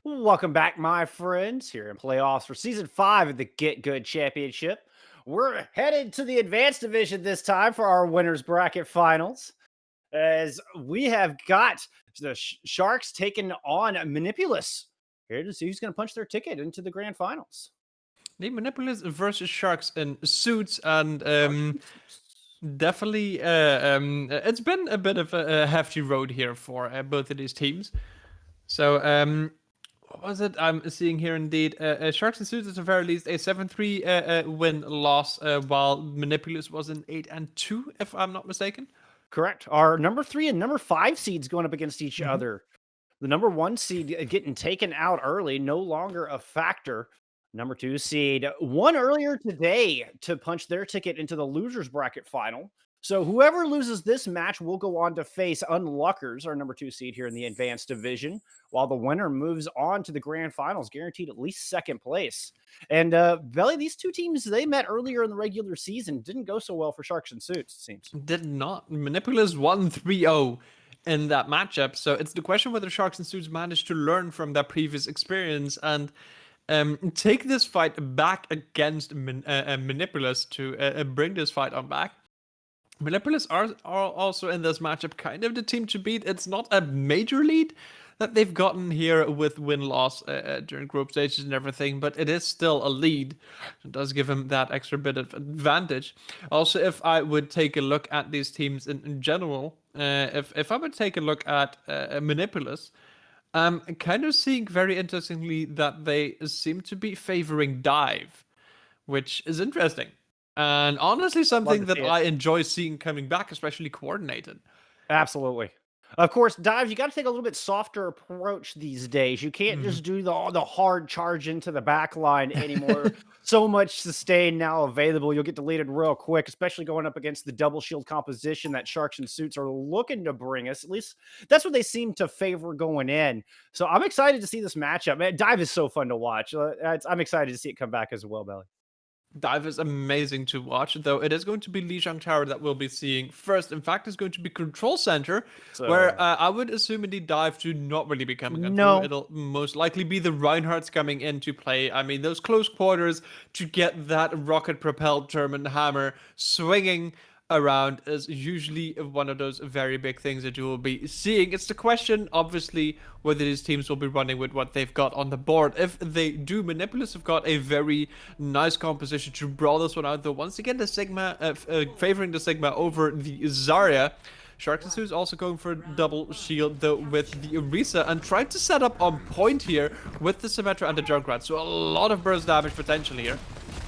Welcome back, my friends, here in playoffs for Season 5 of the Get Good Championship. We're headed to the Advanced Division this time for our Winners Bracket Finals, as we have got the Sharks taking on Manipulus. Here to see who's going to punch their ticket into the Grand Finals. The Manipulus versus Sharks in suits, and Sharks. definitely, it's been a bit of a hefty road here for both of these teams. So, what was it? I'm seeing here indeed. Sharks and Suits, at the very least, a 7-3 win loss, while Manipulus was an 8-2, if I'm not mistaken. Correct. Our number 3 and number 5 seeds going up against each Mhm. other. The number 1 seed getting taken out early, no longer a factor. Number 2 seed won earlier today to punch their ticket into the losers bracket final. So whoever loses this match will go on to face Unluckers, our number 2 seed here in the advanced division, while the winner moves on to the grand finals, guaranteed at least second place. And Belly, these two teams, they met earlier in the regular season. Didn't go so well for Sharks and Suits, it seems. Did not. Manipulus won 3-0 in that matchup. So it's the question whether Sharks and Suits managed to learn from their previous experience and take this fight back against Manipulus to bring this fight on back. Manipulus are also in this matchup kind of the team to beat. It's not a major lead that they've gotten here with win-loss during group stages and everything, but it is still a lead. It does give him that extra bit of advantage. Also, if I would take a look at these teams in general, if I would take a look at Manipulus, I'm kind of seeing very interestingly that they seem to be favoring dive, which is interesting. And honestly, Love something to that see it. I enjoy seeing coming back, especially coordinated. Absolutely. Of course, dives, you got to take a little bit softer approach these days. You can't Mhm. just do the hard charge into the back line anymore. So much sustain now available. You'll get deleted real quick, especially going up against the double shield composition that Sharks and Suits are looking to bring us. At least that's what they seem to favor going in. So I'm excited to see this matchup. Man, dive is so fun to watch. I'm excited to see it come back as well, Belly. Dive is amazing to watch, though it is going to be Lijiang Tower that we'll be seeing first. In fact, it's going to be Control Center, where So I would assume indeed Dive to not really be coming on through. no. It'll most likely be the Reinhardts coming into play. I mean, those close quarters to get that rocket-propelled German hammer swinging around is usually one of those very big things that you will be seeing. It's the question, obviously, whether these teams will be running with what they've got on the board. If they do, Manipulus have got a very nice composition to brawl this one out, though once again the Sigma favoring the Sigma over the Zarya. Sharks and Suits also going for a double shield, though, with the Orisa, and trying to set up on point here with the Symmetra and the Junkrat. So a lot of burst damage potential here,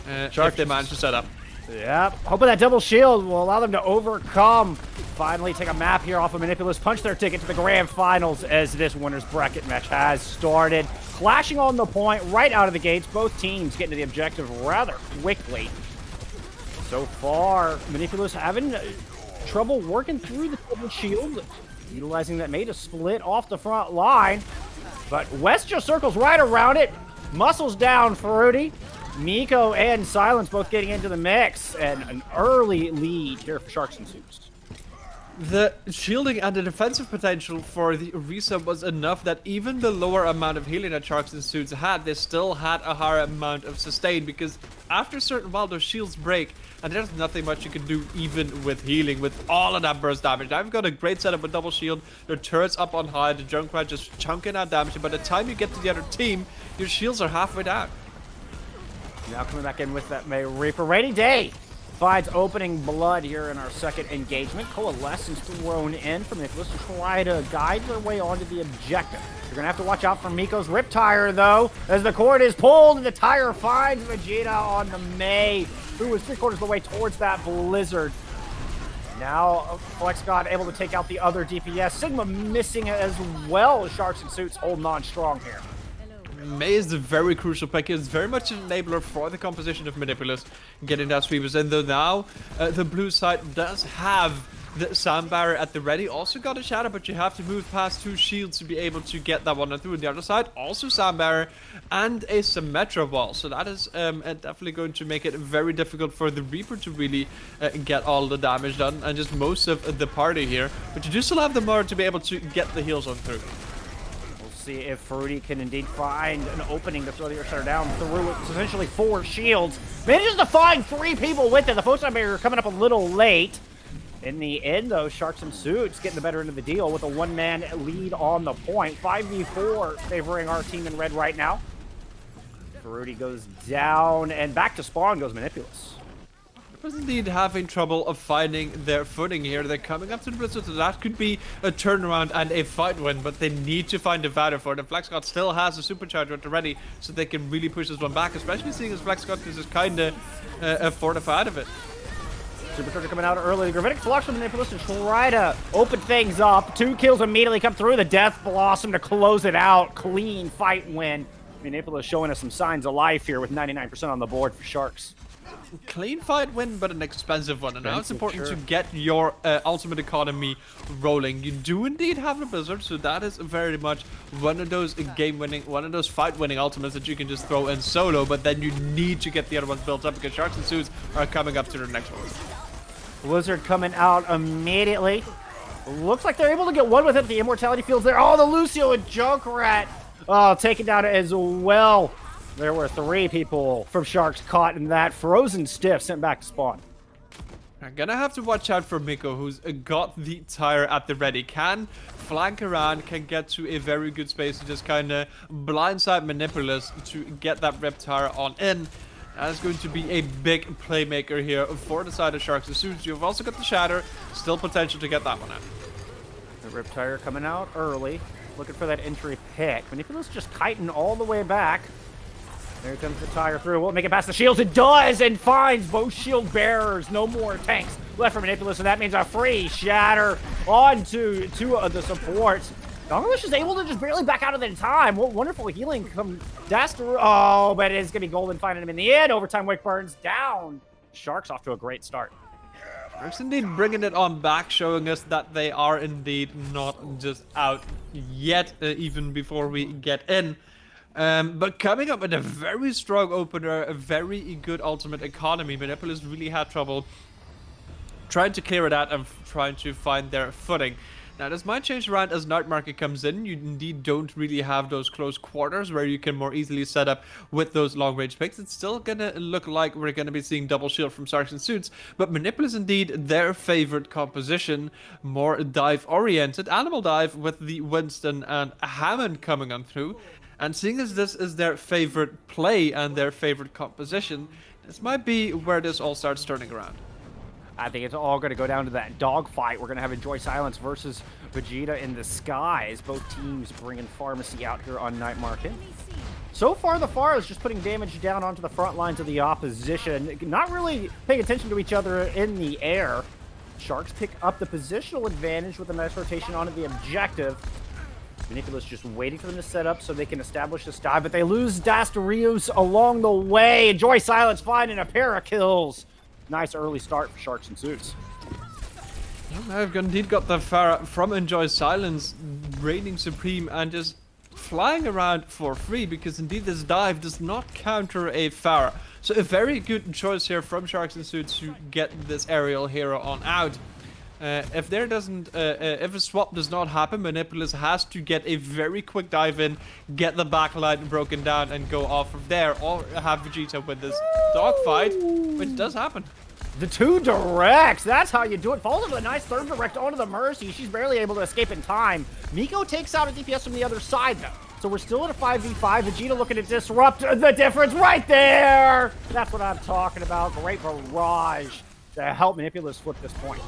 if they manage to set up. Yep. Hoping that double shield will allow them to overcome. Finally, take a map here off of Manipulus, punch their ticket to the grand finals as this winner's bracket match has started. Clashing on the point right out of the gates. Both teams getting to the objective rather quickly. So far, Manipulus having trouble working through the double shield, utilizing that made a split off the front line. But West just circles right around it. Muscles down, Fruity. Miko and Silence both getting into the mix, and an early lead here for Sharks and Suits. The shielding and the defensive potential for the Orisa was enough that even the lower amount of healing that Sharks and Suits had, they still had a higher amount of sustain, because after a certain while those shields break, and there's nothing much you can do even with healing, with all of that burst damage. I've got a great setup with double shield, their turrets up on high, the Junkrat just chunking out damage, and by the time you get to the other team, your shields are halfway down. Now coming back in with that May Reaper. Rainy Day finds opening blood here in our second engagement. Coalescence thrown in from Nicholas to try to guide their way onto the objective. You're going to have to watch out for Miko's Rip Tire, though, as the cord is pulled and the tire finds Vegeta on the May, who was 3/4 of the way towards that Blizzard. Now, Flex God able to take out the other DPS. Sigma missing as well. Sharks and Suits holding on strong here. May is a very crucial pick. It's very much an enabler for the composition of Manipulus, getting that sweepers in. Though now, the blue side does have the sound barrier at the ready. Also got a shadow, but you have to move past two shields to be able to get that one through. On the other side, also sound barrier and a Symmetra wall. So that is definitely going to make it very difficult for the Reaper to really get all the damage done, and just most of the party here. But you do still have the Mara to be able to get the heals on through. See if Fruity can indeed find an opening to throw the Earth Shatter down through essentially 4 shields. Manages to find 3 people with it. The Photon Barrier coming up a little late. In the end, though, Sharks and Suits getting the better end of the deal with a 1-man lead on the point. 5v4 favoring our team in red right now. Fruity goes down, and back to spawn goes Manipulus. Was indeed having trouble of finding their footing here. They're coming up to the blizzard, so that could be a turnaround and a fight win, but they need to find a Vader for it. And FlexGod still has a supercharger at the ready, so they can really push this one back, especially seeing as FlexGod is just kind of fortified of it. Supercharger coming out early. Gravitic Flux from Manipulus to try to open things up. 2 kills immediately come through. The Death Blossom to close it out. Clean fight win. Manipulus showing us some signs of life here with 99% on the board for Sharks. Clean fight win, but an expensive one. And now it's important to get your ultimate economy rolling. You do indeed have a blizzard, so that is very much one of those game-winning, one of those fight-winning ultimates that you can just throw in solo, but then you need to get the other ones built up because Sharks and Suits are coming up to their next one. Blizzard coming out immediately. Looks like they're able to get one with it. The Immortality Field's there. Oh, the Lucio and Junkrat. Oh, taken down as well. There were 3 people from Sharks caught in that. Frozen Stiff sent back to spawn. I'm gonna have to watch out for Miko, who's got the tire at the ready. Can flank around, can get to a very good space to just kind of blindside Manipulus to get that rip tire on in. That is going to be a big playmaker here for the side of Sharks and Suits. You've also got the Shatter. Still potential to get that one out. The Rip Tire coming out early. Looking for that entry pick. Manipulus just kiting all the way back. There comes the tire through. Will it make it past the shields? It does, and finds both shield bearers. No more tanks left for Manipulus, and that means a free Shatter onto 2 of the supports. Manipulus is able to just barely back out of it in time. What wonderful healing from Daster. Oh, but it is going to be Golden finding him in the end. Overtime Wick burns down. Sharks off to a great start. Sharks indeed bringing it on back, showing us that they are indeed not just out yet, even before we get in. But coming up with a very strong opener, a very good ultimate economy. Manipulus really had trouble trying to clear it out and trying to find their footing. Now, this might change around as Night Market comes in. You indeed don't really have those close quarters where you can more easily set up with those long-range picks. It's still going to look like we're going to be seeing double shield from Sharks and Suits, but Manipulus indeed their favorite composition, more dive-oriented. Animal Dive with the Winston and Hammond coming on through. And seeing as this is their favorite play and their favorite composition, this might be where this all starts turning around. I think it's all going to go down to that dogfight. We're going to have Enjoy Silence versus Vegeta in the skies. Both teams bringing Pharmacy out here on Night Market. So far, the FAR is just putting damage down onto the front lines of the opposition. Not really paying attention to each other in the air. Sharks pick up the positional advantage with a nice rotation onto the objective. Manipulus just waiting for them to set up so they can establish this dive, but they lose Dasterius along the way. Enjoy Silence finding a pair of kills. Nice early start for Sharks and Suits. I've indeed got the Farah from Enjoy Silence reigning supreme and just flying around for free, because indeed this dive does not counter a Farah. So a very good choice here from Sharks and Suits to get this aerial hero on out. If a swap does not happen, Manipulus has to get a very quick dive in, get the backline broken down, and go off of there, or have Vegeta with this dogfight, which does happen. The 2 directs, that's how you do it. Falls into a nice 3rd direct onto the Mercy. She's barely able to escape in time. Miko takes out a DPS from the other side, though. So we're still at a 5v5. Vegeta looking to disrupt the difference right there. That's what I'm talking about. Great barrage to help Manipulus flip this point.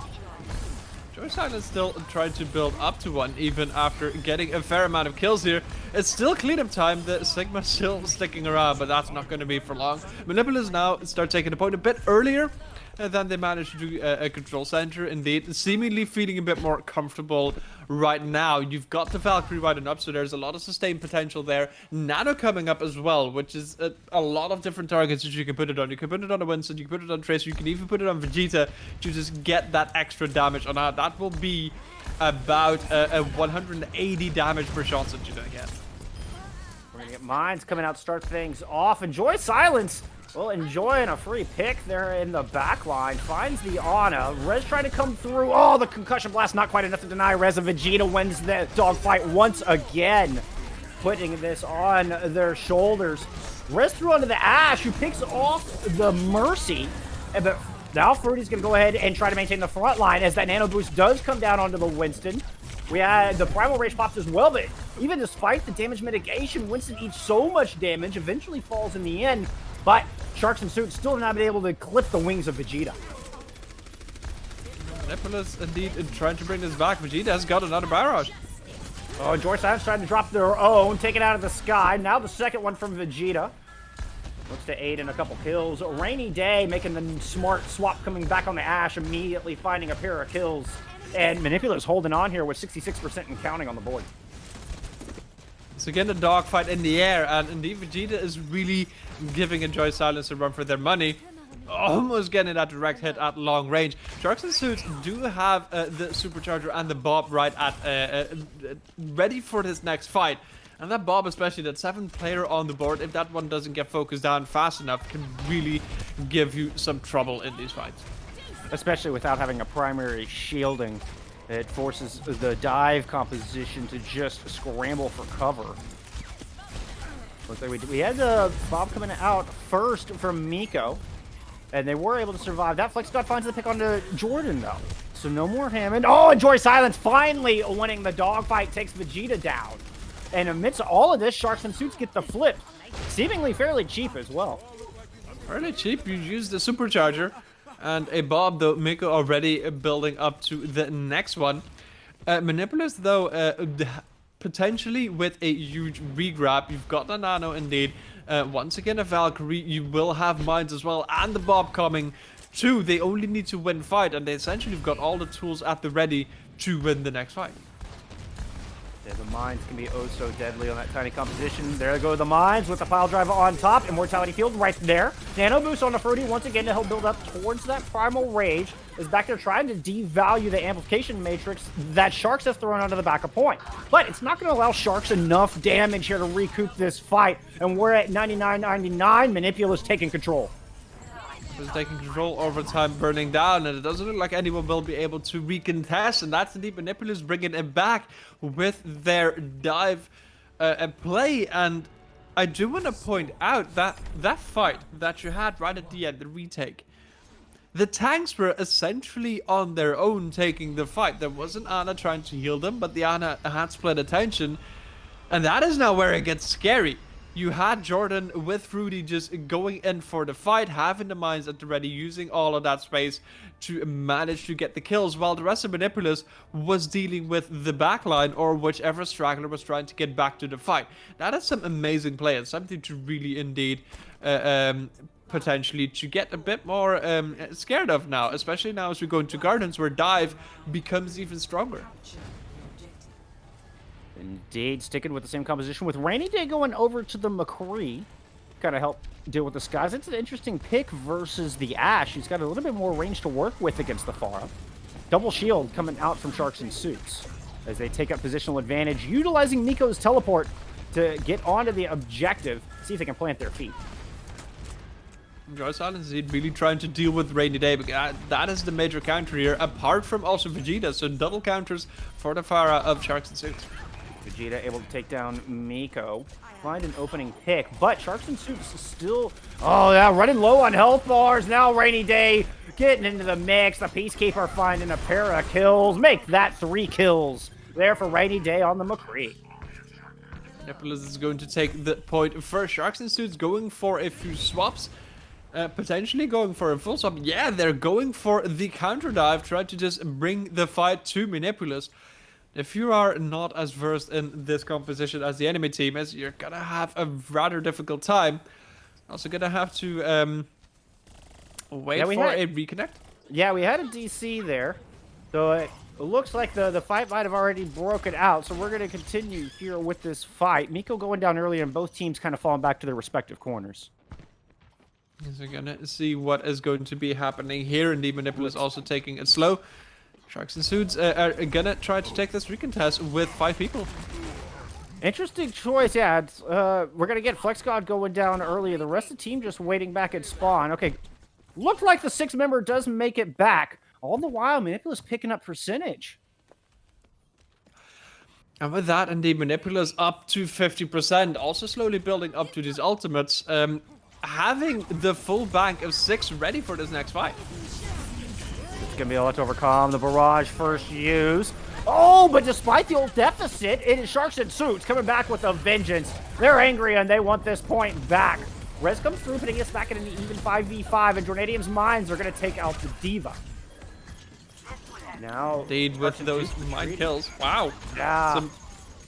Enjoy Silence still trying to build up to one, even after getting a fair amount of kills here. It's still cleanup time. The Sigma still sticking around, but that's not going to be for long. Manipulus now start taking the point a bit earlier than they managed to do a control center. Indeed, seemingly feeling a bit more comfortable right now. You've got the Valkyrie riding up, so there's a lot of sustained potential there. Nano coming up as well, which is a lot of different targets that you can put it on. You can put it on a Winston, you can put it on Tracer, you can even put it on Vegeta to just get that extra damage on out. That will be about a 180 damage per shot that you're gonna get. We're gonna get Mines coming out to start things off. Enjoy Silence. Well, enjoying a free pick there in the back line. Finds the Ana. Rez trying to come through. Oh, the concussion blast, not quite enough to deny Rez. And Vegeta wins the dogfight once again. putting this on their shoulders. Rest through onto the Ash, who picks off the Mercy. But now Fruity's going to go ahead and try to maintain the front line as that nano boost does come down onto the Winston. We had the Primal Rage pops as well, but even despite the damage mitigation, Winston eats so much damage, eventually falls in the end. But Sharks and Suits still have not been able to clip the wings of Vegeta. Manipulus indeed trying to bring this back. Vegeta has got another barrage. Oh, George Silence trying to drop their own, take it out of the sky. Now the second one from Vegeta. Looks to aid in a couple kills. Rainy Day making the smart swap, coming back on the Ash, immediately finding a pair of kills. And Manipulus holding on here with 66% and counting on the board. So again, the dogfight in the air, and indeed Vegeta is really giving Enjoy Silence a run for their money. Almost getting that direct hit at long range. Sharks and Suits do have the Supercharger and the Bob right at ready for this next fight. And that Bob, especially that 7th player on the board, if that one doesn't get focused down fast enough, can really give you some trouble in these fights. Especially without having a primary shielding. It forces the dive composition to just scramble for cover. Looks like we had the Bob coming out first from Miko. And they were able to survive. That Flex God finds the pick onto Jordan, though. So no more Hammond. Oh, Enjoy Silence finally winning the dogfight, takes Vegeta down. And amidst all of this, Sharks and Suits get the flip. Seemingly fairly cheap as well. Fairly cheap. You use the Supercharger. And a Bob, though, Miko already building up to the next one. Manipulus, though, potentially with a huge regrab. You've got the Nano, indeed. Once again, a Valkyrie. You will have Mines as well. And the Bob coming too. They only need to win fight. And they essentially have got all the tools at the ready to win the next fight. Yeah, the Mines can be oh so deadly on that tiny composition. There go the Mines with the pile driver on top. Immortality Field right there. Nano boost on the Fruity once again to help build up towards that Primal Rage. Is back there trying to devalue the amplification matrix that Sharks have thrown onto the backup point. But it's not going to allow Sharks enough damage here to recoup this fight. And we're at 99.99. Manipulus taking control. Is taking control over time, burning down, and it doesn't look like anyone will be able to recontest, and that's indeed Manipulus bringing it back with their dive play. And I do want to point out that that fight that you had right at the end, the retake, the tanks were essentially on their own taking the fight. There wasn't Ana trying to heal them, but the Ana had split attention, and that is now where it gets scary. You had Jordan with Fruity just going in for the fight, having the Mines at the ready, using all of that space to manage to get the kills, while the rest of Manipulus was dealing with the backline or whichever straggler was trying to get back to the fight. That is some amazing play and something to really indeed potentially to get a bit more scared of now, especially now as we go into Gardens where dive becomes even stronger. Indeed, sticking with the same composition with Rainy Day going over to the McCree. Kind of help deal with the skies. It's an interesting pick versus the Ash. He's got a little bit more range to work with against the Pharah. Double shield coming out from Sharks and Suits as they take up positional advantage, utilizing Miko's teleport to get onto the objective, see if they can plant their feet. Enjoy Silence is really trying to deal with Rainy Day, but that is the major counter here, apart from also Vegeta, so double counters for the Pharah of Sharks and Suits. Vegeta able to take down Miko, find an opening pick, but Sharks and Suits still, oh yeah, running low on health bars. Now Rainy Day getting into the mix. The Peacekeeper finding a pair of kills. Make that 3 kills there for Rainy Day on the McCree. Manipulus is going to take the point first. Sharks and Suits going for a few swaps. Potentially going for a full swap. Yeah, they're going for the counter dive, trying to just bring the fight to Manipulus. If you are not as versed in this composition as the enemy team is, you're gonna have a rather difficult time. Also gonna have to wait for a reconnect. Yeah, we had a DC there. So it looks like the fight might have already broken out. So we're gonna continue here with this fight. Miko going down early and both teams kind of falling back to their respective corners. So we're gonna see what is going to be happening here. Indeed, Manipulus also taking it slow. Sharks and Suits are gonna try to take this recontest with 5 people. Interesting choice, yeah. It's, we're gonna get Flex God going down early. The rest of the team just waiting back at spawn. Okay, looked like the 6th member does make it back. All the while, Manipulus picking up percentage. And with that, indeed, Manipulus up to 50%, also slowly building up to these ultimates, having the full bank of 6 ready for this next fight. It's gonna be a lot to overcome. The barrage first use. Oh, but despite the old deficit, it is Sharks and Suits coming back with a vengeance. They're angry and they want this point back. Rez comes through, putting us back in an even 5v5, and Jornadium's mines are gonna take out the Diva. Now, Indeed, with those mind kills. Wow. yeah. Some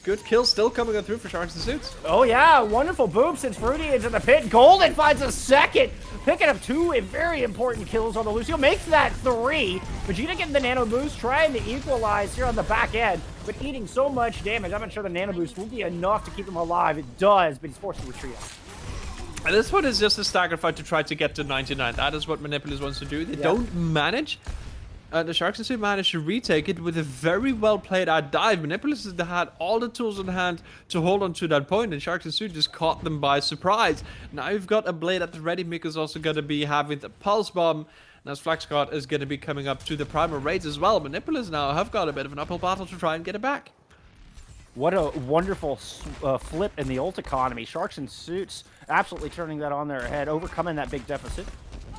good kills still coming through for Sharks and Suits. Oh yeah, wonderful boom since Fruity into the pit. Golden finds a second, picking up 2 very important kills on the Lucio. Makes that 3. Vegeta getting the nano boost, trying to equalize here on the back end, but eating so much damage. I'm not sure the nano boost will be enough to keep him alive. It does, but he's forced to retreat. And this one is just a stagger fight to try to get to 99. That is what Manipulus wants to do. They don't manage. The Sharks and Suit managed to retake it with a very well played out dive. Manipulus had all the tools in hand to hold on to that point, and Sharks and Suit just caught them by surprise. Now you've got a blade at the ready. Miko's also going to be having the pulse bomb. And as Flex God is going to be coming up to the primal raids as well. Manipulus now have got a bit of an uphill battle to try and get it back. What a wonderful flip in the ult economy. Sharks and Suits absolutely turning that on their head, overcoming that big deficit.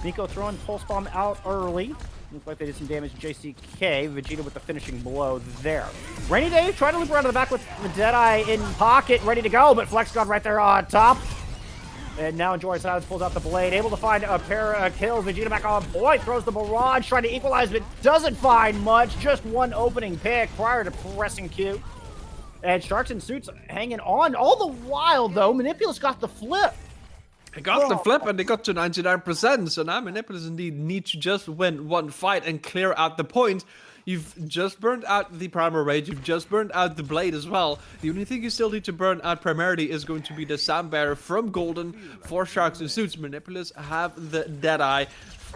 Nico throwing Pulse Bomb out early. Looks like they did some damage to JCK. Vegeta with the finishing blow there. Rainy Day trying to loop around to the back with the Deadeye in pocket, ready to go, but Flex God right there on top. And now Enjoy Silence pulls out the blade, able to find a pair of kills. Vegeta back on point, throws the barrage, trying to equalize, but doesn't find much. Just one opening pick prior to pressing Q. And Sharks and Suits hanging on. All the while, though, Manipulus got the flip. They got the flip and they got to 99%. So now Manipulus indeed need to just win one fight and clear out the point. You've just burned out the Primal Rage. You've just burned out the Blade as well. The only thing you still need to burn out primarily is going to be the Sound Bearer from Golden for Sharks and Suits. Manipulus have the Deadeye.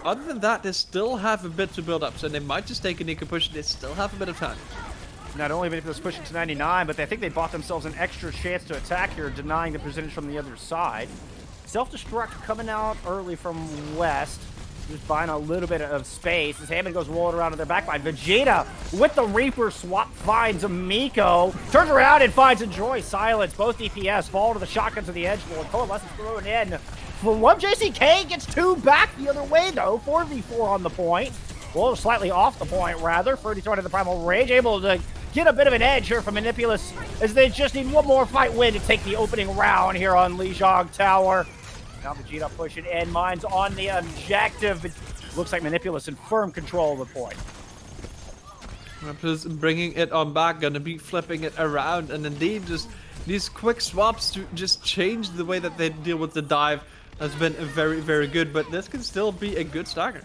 Other than that, they still have a bit to build up. So they might just take a Nico push. They still have a bit of time. Not only Manipulus pushing to 99, but I think they bought themselves an extra chance to attack here, denying the percentage from the other side. Self-destruct coming out early from west. Just buying a little bit of space as Hammond goes rolling around to their backline. Vegeta with the Reaper swap finds Miko. Turns around and finds Enjoy Silence. Both DPS fall to the shotgun to the edge lord. Coalescence thrown in. For one, JCK gets 2 back the other way though. 4v4 on the point. Well, slightly off the point rather. Fruity throwing in the Primal Rage. Able to get a bit of an edge here from Manipulus as they just need one more fight win to take the opening round here on Lijiang Tower. Now Vegeta pushing in, mines on the objective. It looks like Manipulus in firm control of the point. Manipulus bringing it on back, gonna be flipping it around, and indeed just these quick swaps to just change the way that they deal with the dive has been very, very good, but this can still be a good stagger.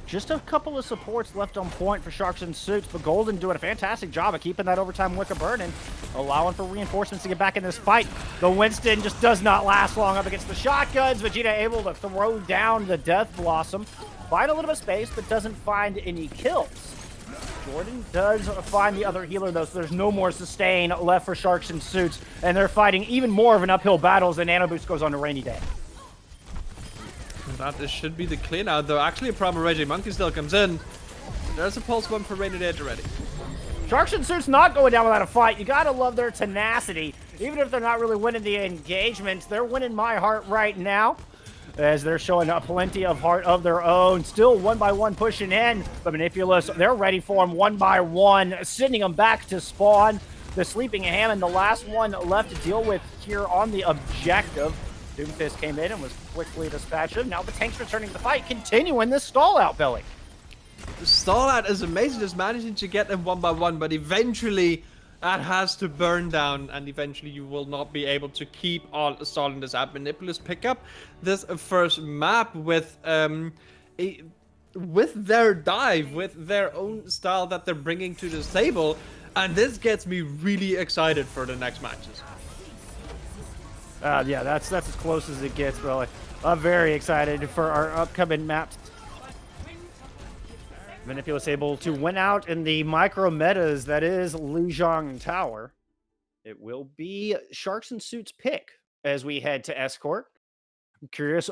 Just a couple of supports left on point for Sharks and Suits, but Golden doing a fantastic job of keeping that overtime wicker burning, allowing for reinforcements to get back in this fight. The Winston just does not last long up against the shotguns. Vegeta able to throw down the Death Blossom, find a little bit of space, but doesn't find any kills. Jordan does find the other healer, though, so there's no more sustain left for Sharks and Suits, and they're fighting even more of an uphill battle as the Nano Boost goes on to Rainy Day. That should be the clean out, though. Actually, a Primal Raging Monkey still comes in. There's a Pulse Bomb for Rainy Day already. Sharks and Suits not going down without a fight. You gotta love their tenacity. Even if they're not really winning the engagements, they're winning my heart right now, as they're showing plenty of heart of their own. Still one by one pushing in, but Manipulus, they're ready for him one by one, sending them back to spawn. The Sleeping Hammond, the last one left to deal with here on the objective. Doomfist came in and was quickly dispatched. Now the tank's returning to the fight, continuing this stall out, Billy. The stall out is amazing, just managing to get them one by one, but eventually that has to burn down, and eventually you will not be able to keep on stalling this out. Manipulus pick up this first map with their dive, with their own style that they're bringing to this table, and this gets me really excited for the next matches. Yeah, that's as close as it gets, Billy. I'm very excited for our upcoming maps. Manipulus able to win out in the micro metas that is Lijiang Tower. It will be Sharks and Suits pick as we head to Escort. I'm curious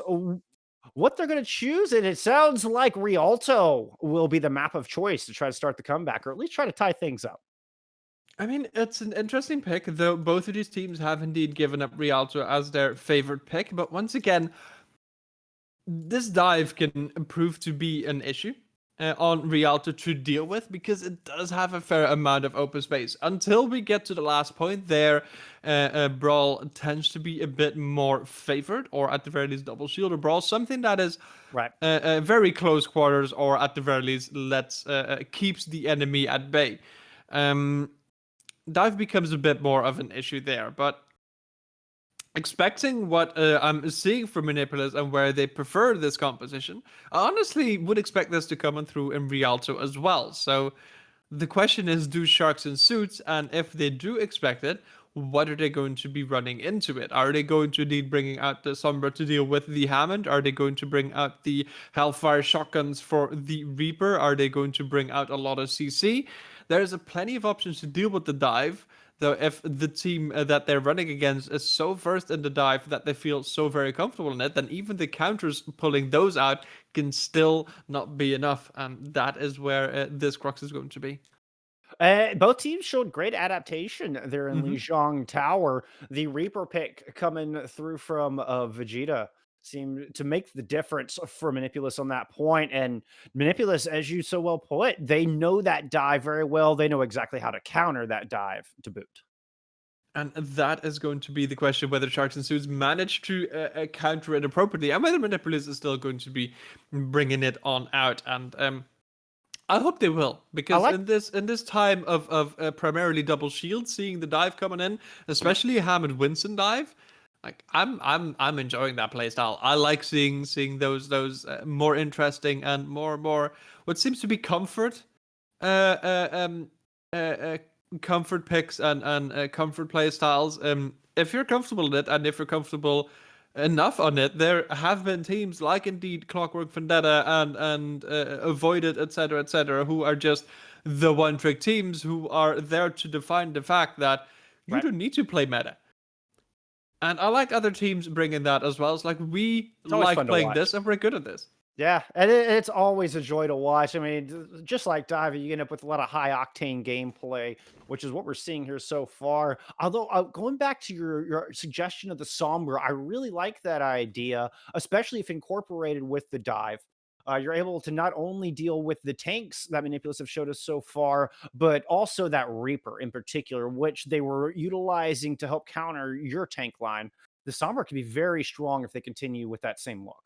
what they're going to choose, and it sounds like Rialto will be the map of choice to try to start the comeback, or at least try to tie things up. I mean, it's an interesting pick, though both of these teams have indeed given up Rialto as their favorite pick. But once again, this dive can prove to be an issue on Rialto to deal with because it does have a fair amount of open space. Until we get to the last point, there, Brawl tends to be a bit more favored, or at the very least, double shield or Brawl, something that is Right. very close quarters, or at the very least, keeps the enemy at bay. Dive becomes a bit more of an issue there, but expecting what I'm seeing from Manipulus and where they prefer this composition, I honestly would expect this to come on through in Rialto as well. So the question is, do Sharks in suits? And if they do expect it, what are they going to be running into it? Are they going to need bringing out the Sombra to deal with the Hammond? Are they going to bring out the Hellfire shotguns for the Reaper? Are they going to bring out a lot of CC? There's a plenty of options to deal with the dive. Though if the team that they're running against is so versed in the dive that they feel so very comfortable in it, then even the counters pulling those out can still not be enough. And that is where this crux is going to be. Both teams showed great adaptation there in Mm-hmm. Lijiang Tower. The Reaper pick coming through from Vegeta seemed to make the difference for Manipulus on that point. And Manipulus, as you so well put, they know that dive very well. They know exactly how to counter that dive to boot. And that is going to be the question whether Sharks and Suits manage to counter it appropriately and whether Manipulus is still going to be bringing it on out. And I hope they will, I because like in this time of primarily double shield, seeing the dive coming in, especially a Hammond Winston dive, like I'm enjoying that playstyle. I like seeing those more interesting and more what seems to be comfort uh, uh, um, uh, uh, comfort picks and comfort play styles. If you're comfortable in it, and if you're comfortable enough on it, there have been teams like indeed Clockwork Vendetta and Avoided, etc., who are just the one-trick teams who are there to define the fact that you right. don't need to play meta. And I like other teams bringing that as well. It's like we It's always like fun to playing watch. this, and we're good at this. Yeah, and it's always a joy to watch. I mean, just like diving, you end up with a lot of high octane gameplay, which is what we're seeing here so far. Although, going back to your suggestion of the Sombra, I really like that idea, especially if incorporated with the dive. You're able to not only deal with the tanks that Manipulus have showed us so far, but also that Reaper in particular, which they were utilizing to help counter your tank line. The Sombra can be very strong if they continue with that same look.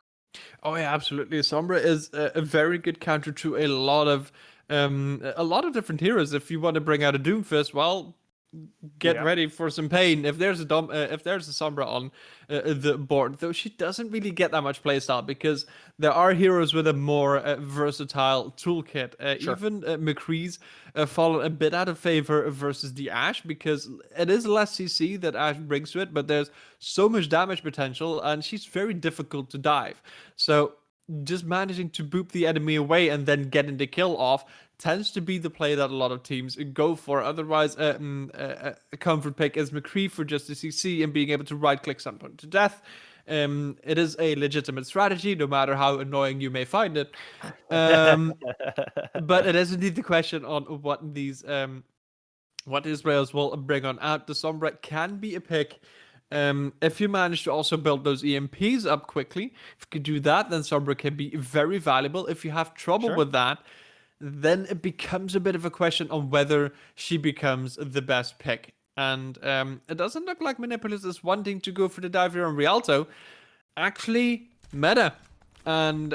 Oh yeah, absolutely. Sombra is a very good counter to a lot of different heroes. If you want to bring out a Doomfist, well, get Yeah, ready for some pain. If there's a Sombra on the board, though she doesn't really get that much playstyle because there are heroes with a more versatile toolkit. sure. Even McCree's fallen a bit out of favor versus the Ashe because it is less CC that Ashe brings to it, but there's so much damage potential and she's very difficult to dive. So just managing to boop the enemy away and then getting the kill off tends to be the play that a lot of teams go for. Otherwise, a comfort pick is McCree for just the CC and being able to right click someone to death. It is a legitimate strategy, no matter how annoying you may find it. Um, but it is indeed the question on what these players will bring on out. The Sombra can be a pick. If you manage to also build those EMPs up quickly, if you could do that, then Sombra can be very valuable. If you have trouble Sure. with that, then it becomes a bit of a question on whether she becomes the best pick. And it doesn't look like Manipulus is wanting to go for the dive here on Rialto. Actually, meta. And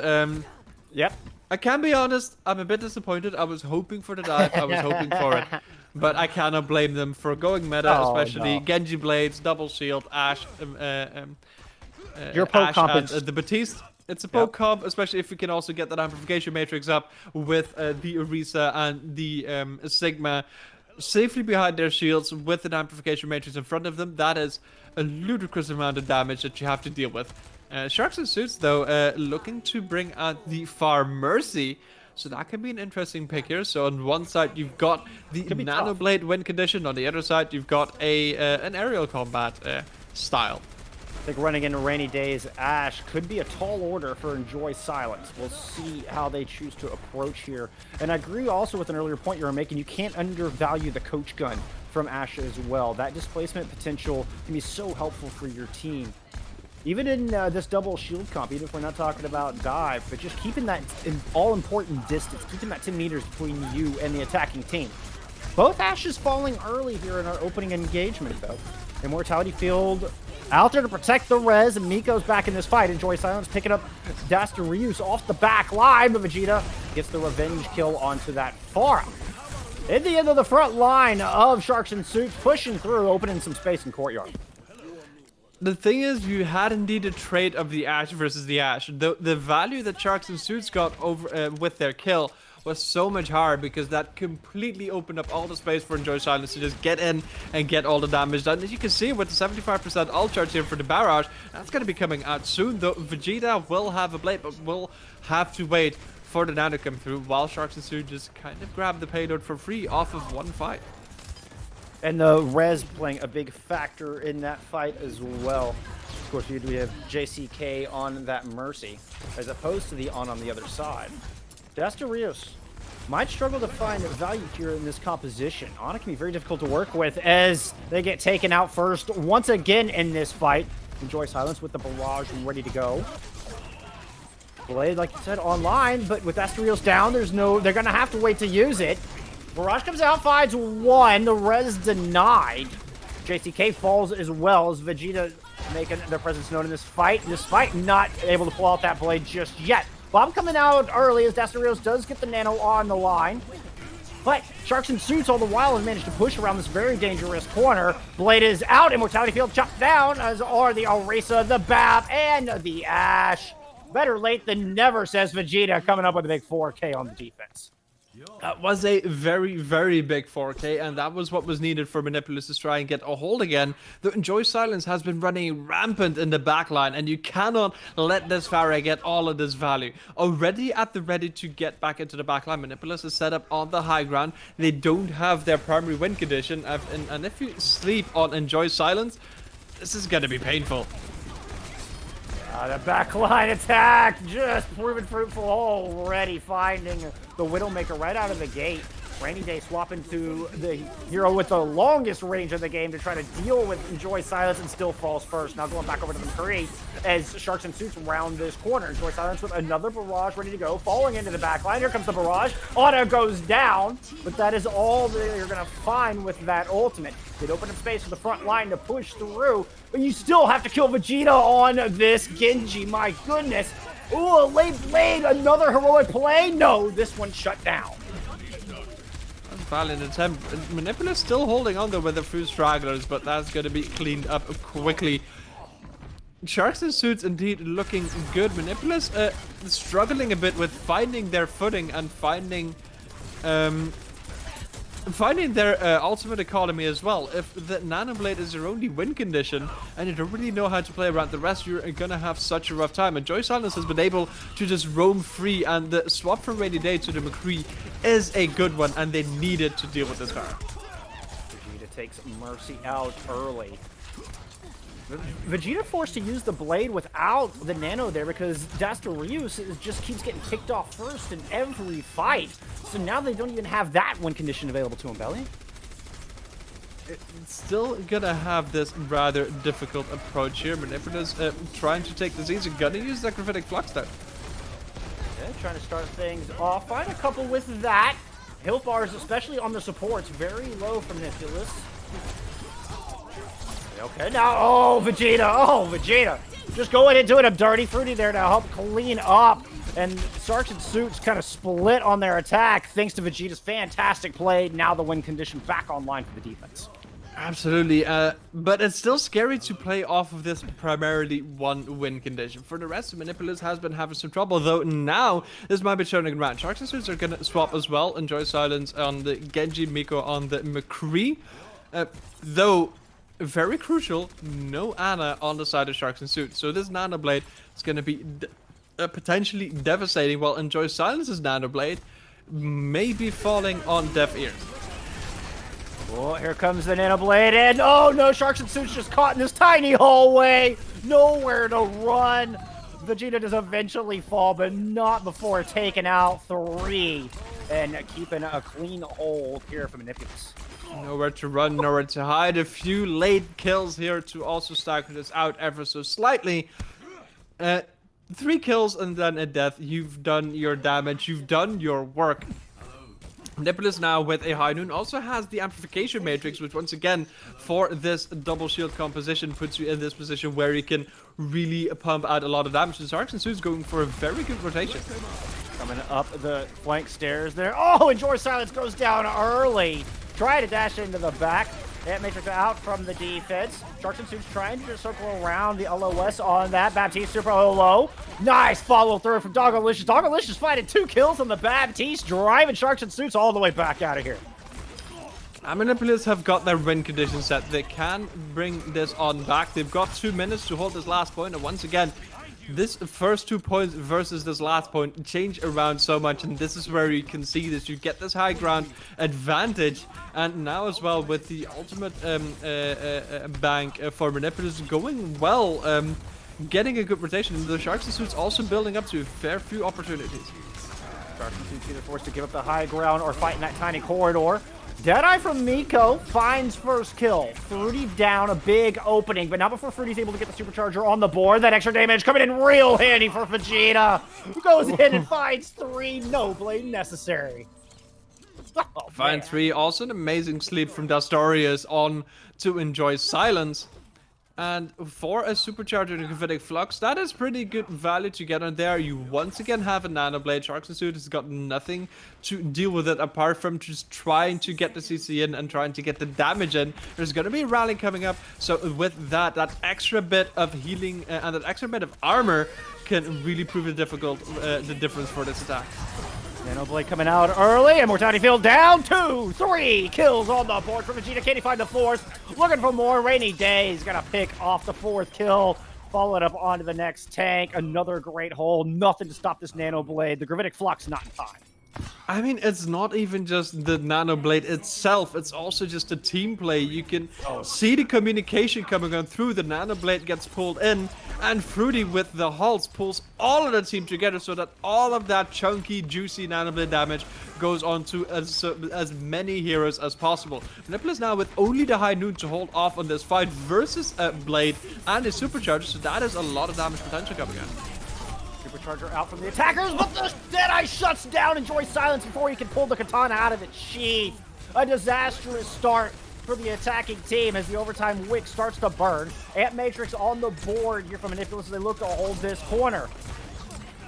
Yep. I can be honest, I'm a bit disappointed. I was hoping for the dive, I was hoping for it. But I cannot blame them for going meta, Oh, especially no. Genji Blades, Double Shield, Ashe, Your poke Ashe comp and is the Batiste. It's a yep. poke comp, especially if we can also get that amplification matrix up with the Orisa and the Sigma safely behind their shields with an amplification matrix in front of them. That is a ludicrous amount of damage that you have to deal with. Sharks and Suits, though, looking to bring out the Far Mercy. So that can be an interesting pick here. So on one side, you've got the Could be Nano tough. Blade win condition. On the other side, you've got an aerial combat style. I think running into Rainy Days Ash could be a tall order for Enjoy Silence. We'll see how they choose to approach here. And I agree also with an earlier point you were making. You can't undervalue the coach gun from Ashe as well. That displacement potential can be so helpful for your team. Even in this double shield comp, even if we're not talking about dive, but just keeping that all-important distance, keeping that 10 meters between you and the attacking team. Both Ashes falling early here in our opening engagement, though. Immortality Field out there to protect the res, and Miko's back in this fight. Enjoy Silence picking up Dasterius off the back line, but Vegeta gets the revenge kill onto that Pharah. At the end of the front line of Sharks and Suits, pushing through, opening some space in Courtyard. The thing is, you had indeed a trade of the Ashe versus the Ashe. The value that Sharks and Suits got over with their kill was so much higher because that completely opened up all the space for Enjoy Silence to just get in and get all the damage done. As you can see with the 75% ult charge here for the barrage, that's going to be coming out soon, though Vegeta will have a blade, but will have to wait for the nano to come through, while Sharks and Suits just kind of grab the payload for free off of one fight. And the res playing a big factor in that fight as well. Of course, we have JCK on that Mercy, as opposed to the on the other side. Dasterius might struggle to find value here in this composition. Ana can be very difficult to work with as they get taken out first once again in this fight. Enjoy Silence with the barrage ready to go. Blade, like you said, online, but with Dasterius down, they're gonna have to wait to use it. Barrage comes out, finds one. The res denied. JCK falls as well as Vegeta making their presence known in this fight. Not able to pull out that blade just yet. Bomb coming out early as Dasterius does get the nano on the line. But Sharks and Suits all the while have managed to push around this very dangerous corner. Blade is out. Immortality Field chopped down, as are the Orisa, the Bap, and the Ashe. Better late than never, says Vegeta, coming up with a big 4K on the defense. That was a very, very big 4K, and that was what was needed for Manipulus to try and get a hold again. The Enjoy Silence has been running rampant in the backline, and you cannot let this Pharah get all of this value. Already at the ready to get back into the backline, Manipulus is set up on the high ground. They don't have their primary win condition, and if you sleep on Enjoy Silence, this is going to be painful. The backline attack just proven fruitful already, finding the Widowmaker right out of the gate. Rainy Day swapping to the hero with the longest range of the game to try to deal with Enjoy Silence, and still falls first. Now going back over to the McCree as Sharks and Suits round this corner. Enjoy Silence with another barrage ready to go, falling into the backline. Here comes the barrage. Auto goes down, but that is all that you're going to find with that ultimate. They'd open up space for the front line to push through, but you still have to kill Vegeta on this Genji. My goodness. Ooh, a late blade, another heroic play. No, this one shut down. Valiant attempt. Manipulus still holding on though with a few stragglers, but that's going to be cleaned up quickly. Sharks and Suits indeed looking good. Manipulus struggling a bit with finding their footing and finding their ultimate economy as well. If the Nano Blade is your only win condition and you don't really know how to play around the rest, you're gonna have such a rough time. And Enjoy Silence has been able to just roam free, and the swap from Rainy Day to the McCree is a good one, and they needed to deal with this Pharah. Vegeta takes Mercy out early. Vegeta forced to use the blade without the nano there because Dasterius just keeps getting kicked off first in every fight. So now they don't even have that win condition available to him, Belly. It's still gonna have this rather difficult approach here. Manipulus trying to take this easy. Gonna use that Gravitic Flux though. Yeah, trying to start things off. Find a couple with that. Health bars, especially on the supports, very low for Manipulus. Okay, now, oh, Vegeta. Just go ahead and do it. A Dirty Fruity there to help clean up. And Sharks and Suits kind of split on their attack thanks to Vegeta's fantastic play. Now the win condition back online for the defense. Absolutely, but it's still scary to play off of this primarily one win condition. For the rest, Manipulus has been having some trouble, though now this might be turning around. Sharks and Suits are going to swap as well. Enjoy Silence on the Genji, Miko on the McCree. Though, very crucial, no Ana on the side of Sharks and Suits. So this Nano Blade is going to be potentially devastating, while Enjoy Silence's Nano Blade may be falling on deaf ears. Oh, here comes the Nano Blade, and oh no, Sharks and Suits just caught in this tiny hallway. Nowhere to run. Vegeta does eventually fall, but not before taking out 3 and keeping a clean hold here for Manipulus. Nowhere to run, nowhere to hide. A few late kills here to also stagger this out ever so slightly. 3 kills and then a death. You've done your damage. You've done your work. Manipulus now with a high noon also has the amplification matrix, which once again for this double shield composition puts you in this position where you can really pump out a lot of damage. The Sharks and Suits going for a very good rotation. Coming up the flank stairs there. Oh, and George Silence goes down early. Try to dash into the back. Ant Matrix out from the defense. Sharks and Suits trying to circle around the LOS on that. Baptiste super low. Nice follow through from Doggalicious. Doggalicious finding 2 kills on the Baptiste, driving Sharks and Suits all the way back out of here. Manipulus have got their win condition set. They can bring this on back. They've got 2 minutes to hold this last point, and once again, this first 2 points versus this last point change around so much, and this is where you can see this. You get this high ground advantage, and now as well with the ultimate bank for Manipulus going well, getting a good rotation. And the Sharks and Suits also building up to a fair few opportunities. Sharks and Suits either forced to give up the high ground or fight in that tiny corridor. Deadeye from Miko finds first kill. Fruity down, a big opening, but not before Fruity's able to get the supercharger on the board. That extra damage coming in real handy for Vegeta. Goes in and finds 3, no blame necessary. Oh, Find 3, also an amazing sleep from Dastorius on to enjoy silence. And for a supercharger in Gravitic Flux, that is pretty good value to get on there. You once again have a Nano Blade. Sharks and Suit has got nothing to deal with it apart from just trying to get the CC in and trying to get the damage in. There's going to be a rally coming up, so with that extra bit of healing and that extra bit of armor can really prove the difference for this attack. Nano Blade coming out early. Immortality Field down. 2, 3 kills on the board for Vegeta. Can he find the 4th? Looking for more. Rainy Day. He's going to pick off the 4th kill. Follow it up onto the next tank. Another great hole. Nothing to stop this Nano Blade. The Gravitic Flux not in time. I mean, it's not even just the Nano Blade itself, it's also just a team play. You can see the communication coming on through. The Nano Blade gets pulled in, and Fruity with the hulls pulls all of the team together so that all of that chunky, juicy Nano Blade damage goes on to as many heroes as possible. Manipulus now with only the high noon to hold off on this fight versus a Blade and a supercharger, so that is a lot of damage potential coming in. Supercharger out from the attackers, but the Deadeye shuts down. Enjoy silence before he can pull the katana out of its sheath. A disastrous start for the attacking team as the overtime wick starts to burn. Ant Matrix on the board here from Manipulus as they look to hold this corner.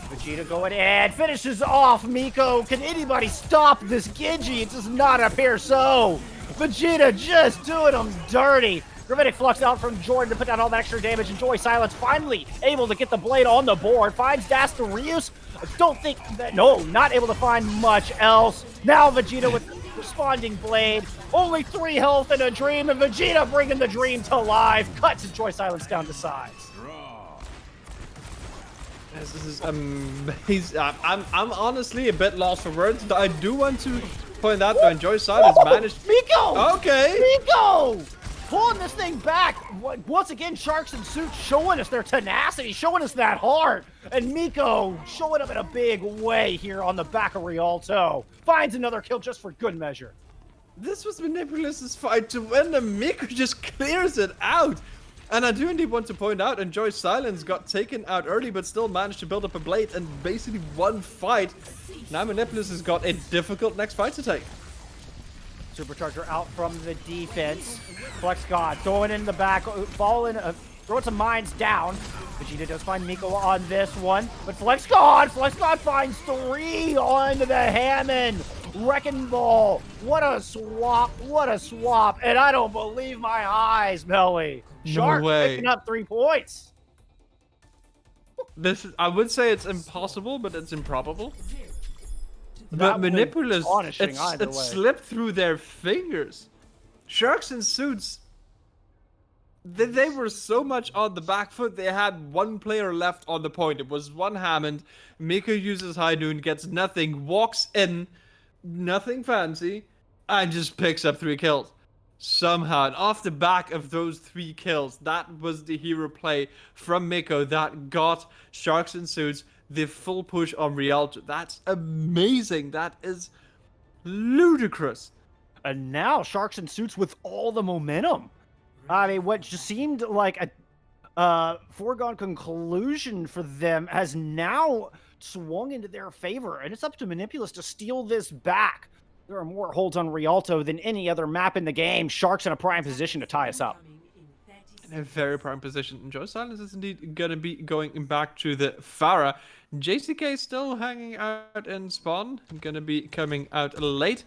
Vegeta going in, finishes off Miko. Can anybody stop this Genji? It does not appear so. Vegeta just doing them dirty. Gravitic Flux out from Jordan to put down all that extra damage. Enjoy Silence finally able to get the blade on the board. Finds Dastorius. Don't think that, no, not able to find much else. Now Vegeta with the responding blade. Only 3 health and a dream, and Vegeta bringing the dream to life. Cuts Enjoy Silence down to size. Yes, this is amazing. I'm honestly a bit lost for words, but I do want to point out that Enjoy Silence managed. Miko! Okay! Miko! Pulling this thing back. Once again, Sharks and Suits showing us their tenacity, showing us that heart. And Miko showing up in a big way here on the back of Rialto. Finds another kill just for good measure. This was Manipulus' fight to win, and Miko just clears it out. And I do indeed want to point out, Enjoy Silence got taken out early, but still managed to build up a blade and basically one fight. Now Manipulus has got a difficult next fight to take. Supercharger out from the defense. Flex God throwing in the back, falling, throwing some mines down. Vegeta does find Miko on this one, but Flex God finds 3 on the Hammond. Wrecking Ball, what a swap, and I don't believe my eyes, Melly. Shark picking up 3 points. This is, I would say it's impossible, but it's improbable. But Manipulus, it slipped through their fingers. Sharks and Suits, they were so much on the back foot, they had 1 player left on the point. It was 1 Hammond. Miko uses High Noon, gets nothing, walks in, nothing fancy, and just picks up 3 kills. Somehow, and off the back of those 3 kills, that was the hero play from Miko that got Sharks and Suits the full push on Rialto. That's amazing. That is ludicrous. And now Sharks and Suits with all the momentum. I mean, what just seemed like a foregone conclusion for them has now swung into their favor, and it's up to Manipulus to steal this back. There are more holds on Rialto than any other map in the game. Sharks in a prime position to tie us up. In a very prime position. Enjoy Silence is indeed going to be going back to the Pharah. JCK still hanging out in spawn. Going to be coming out late.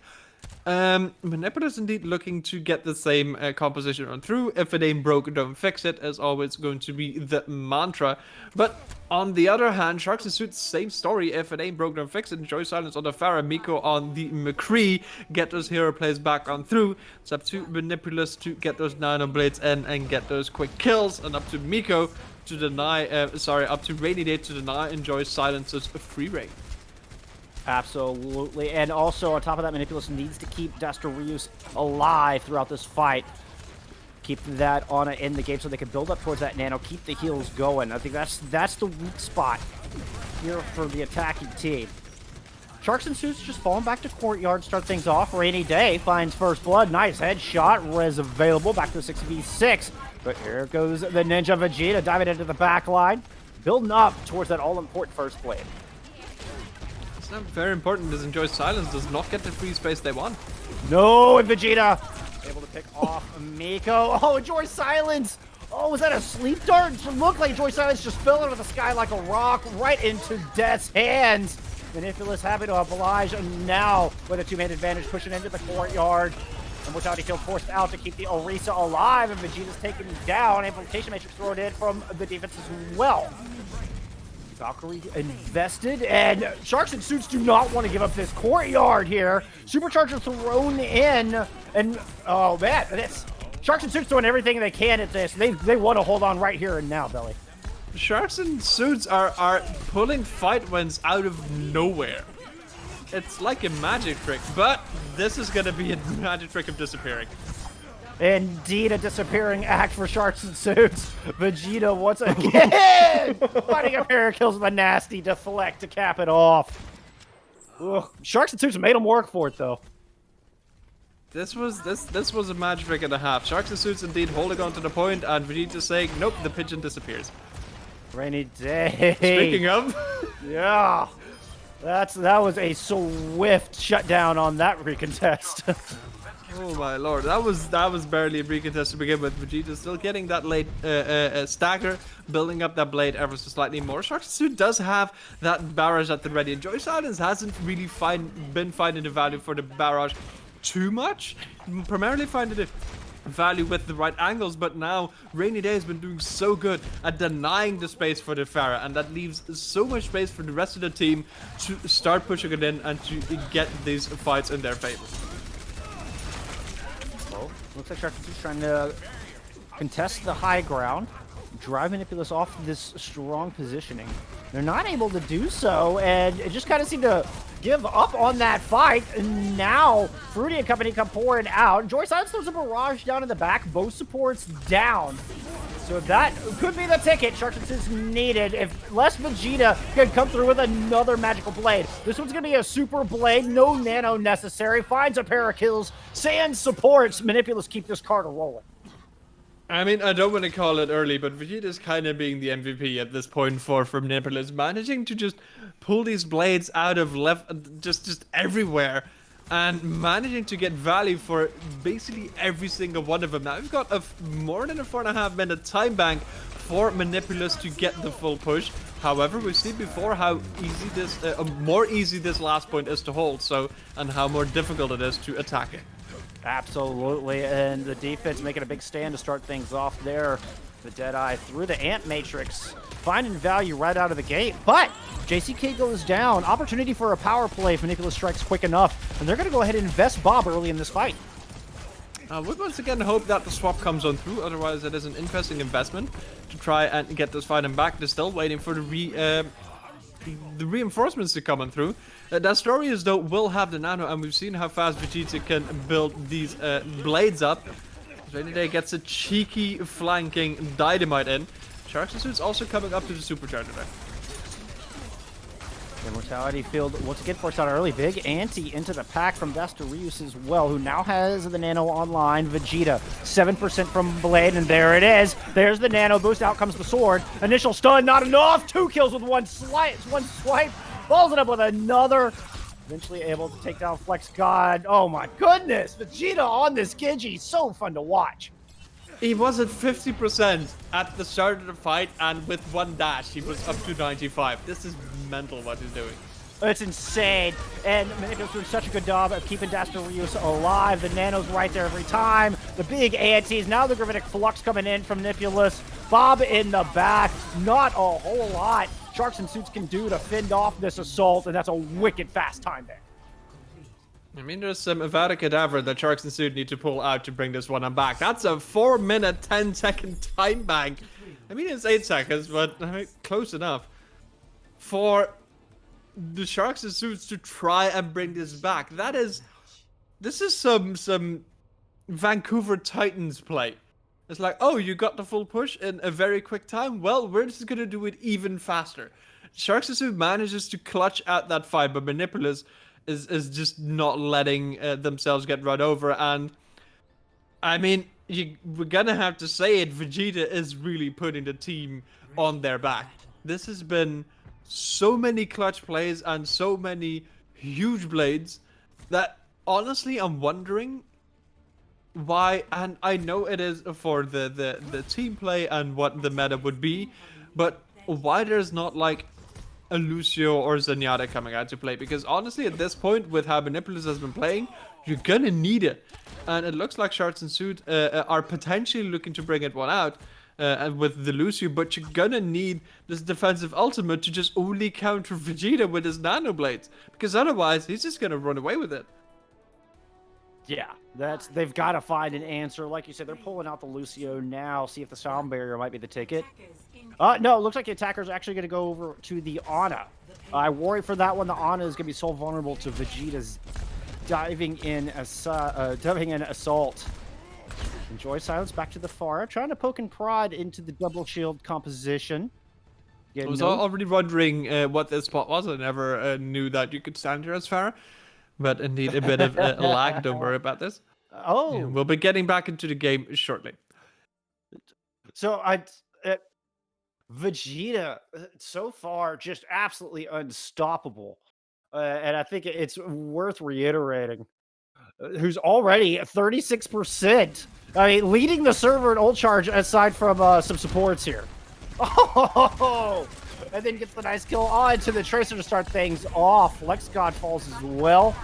Manipulus indeed looking to get the same composition on through. If it ain't broke, don't fix it, as always going to be the mantra. But on the other hand, Sharks and Suits, same story. If it ain't broke, don't fix it. Enjoy Silence on the Pharah, Miko on the McCree. Get those hero plays back on through. It's up to Manipulus to get those nano blades in and get those quick kills, and up to Miko to deny, up to Rainy Day to deny Enjoy Silence's free reign. Absolutely. And also, on top of that, Manipulus needs to keep Dastorius alive throughout this fight. Keep that Ana in the game so they can build up towards that nano, keep the heals going. I think that's the weak spot here for the attacking team. Sharks and Suits just falling back to Courtyard, start things off. Rainy Day finds first blood. Nice headshot. Res available. Back to a 6v6. But here goes the Ninja Vegeta diving into the back line. Building up towards that all-important first blade. It's not very important because Enjoy Silence does not get the free space they want. No, and Vegeta able to pick off Miko. Oh, Enjoy Silence. Oh, was that a sleep dart? It looked like Enjoy Silence just fell out of the sky like a rock right into Death's hands. Manipulus happy to oblige, and now with a two-man advantage pushing into the Courtyard. And Mortality Field forced out to keep the Orisa alive, and Vegeta's taken down. Amplification Matrix thrown in from the defense as well. Valkyrie invested, and Sharks and Suits do not want to give up this Courtyard here. Supercharger thrown in, and oh man, this Sharks and Suits doing everything they can at this. They want to hold on right here and now, Belly. Sharks and Suits are pulling fight wins out of nowhere. It's like a magic trick, but this is going to be a magic trick of disappearing. Indeed, a disappearing act for Sharks and Suits. Vegeta once again finding a pair of kills with a nasty deflect to cap it off. Ugh. Sharks and Suits made them work for it, though. This was a magic trick and a half. Sharks and Suits indeed holding on to the point, and Vegeta saying, nope, the pigeon disappears. Rainy Day. Speaking of, yeah, that was a swift shutdown on that recontest. oh my lord, that was barely a recontest to begin with. Vegeta still getting that late stagger, building up that blade ever so slightly more. Sharks and Suit does have that barrage at the ready. Enjoy Silence hasn't really been finding the value for the barrage too much. Primarily finding the value with the right angles, but now Rainy Day has been doing so good at denying the space for the Pharah, and that leaves so much space for the rest of the team to start pushing it in and to get these fights in their favor. Well, looks like Sharks is trying to contest the high ground, drive Manipulus off this strong positioning. They're not able to do so, and it just kind of seemed to give up on that fight. And now Fruity and company come pouring out. Joy Silence throws a barrage down in the back, both supports down. So that could be the ticket Sharks and Suits needed if Les Vegeta could come through with another magical blade. This one's going to be a super blade, no nano necessary, finds a pair of kills, Sand supports, Manipulus keep this card rolling. I mean, I don't want to call it early, but Vegeta's kind of being the MVP at this point for Manipulus, managing to just pull these blades out of just everywhere, and managing to get value for basically every single one of them. Now we've got more than a 4.5 minute time bank for Manipulus to get the full push. However, we've seen before how easy this, more easy this last point is to hold, and how more difficult it is to attack it. Absolutely, and the defense making a big stand to start things off there. The Deadeye through the Ant Matrix, finding value right out of the gate, but JCK goes down. Opportunity for a power play if Manipulus strikes quick enough, and they're going to go ahead and invest Bob early in this fight. We once again hope that the swap comes on through, otherwise it is an interesting investment to try and get this fight back. They're still waiting for the reinforcements to come on through. Dastorius though will have the nano, and we've seen how fast Vegeta can build these blades up. Rainy Day gets a cheeky flanking dynamite in. Sharks and Suits also coming up to the supercharger there. Immortality Field once again forced out early. Big ante into the pack from Dasterius as well, who now has the Nano online. Vegeta, 7% from Blade, and there it is. There's the Nano boost. Out comes the sword. Initial stun, not enough. 2 kills with one swipe. Follows it up with another. Eventually able to take down Flex God. Oh my goodness. Vegeta on this Gigi. So fun to watch. He was at 50% at the start of the fight, and with one dash, he was up to 95. This is mental what he's doing. It's insane. And Manipulus doing such a good job of keeping Dasterius alive. The Nano's right there every time. The big antes. Now the Gravitic Flux coming in from Manipulus. Bob in the back. Not a whole lot Sharks and Suits can do to fend off this assault, and that's a wicked fast time there. I mean, there's some Avada Kedavra that Sharks and Suit need to pull out to bring this one on back. That's a 4-minute, 10-second time bank. I mean, it's 8 seconds, but close enough for the Sharks and Suits to try and bring this back. This is some Vancouver Titans play. It's like, oh, you got the full push in a very quick time? Well, we're just going to do it even faster. Sharks and Suit manages to clutch out that fight, but Manipulus is just not letting themselves get run over. And I mean, we're gonna have to say it, Vegeta is really putting the team on their back. This has been so many clutch plays and so many huge blades that honestly I'm wondering why. And I know it is for the team play and what the meta would be, but why there's not like a Lucio or Zenyatta coming out to play, because honestly at this point with how Manipulus has been playing, you're gonna need it. And it looks like Sharks and Suit are potentially looking to bring it one out with the Lucio, but you're gonna need this defensive ultimate to just only counter Vegeta with his nano blades, because otherwise he's just gonna run away with it. Yeah, they've got to find an answer. Like you said, they're pulling out the Lucio now. See if the sound barrier might be the ticket. No, it looks like the attacker's actually going to go over to the Ana. I worry for that one. The Ana is going to be so vulnerable to Vegeta's diving in assault. Enjoy silence back to the far, trying to poke and prod into the double shield composition. I was already wondering what this spot was. I never knew that you could stand here as far. But indeed, a bit of a lag. Don't worry about this. Oh. Yeah, we'll be getting back into the game shortly. So Vegeta, so far, just absolutely unstoppable. And I think it's worth reiterating. Who's already at 36%. I mean, leading the server in ult charge aside from some supports here. Oh! And then gets the nice kill on to the Tracer to start things off. Lex God falls as well.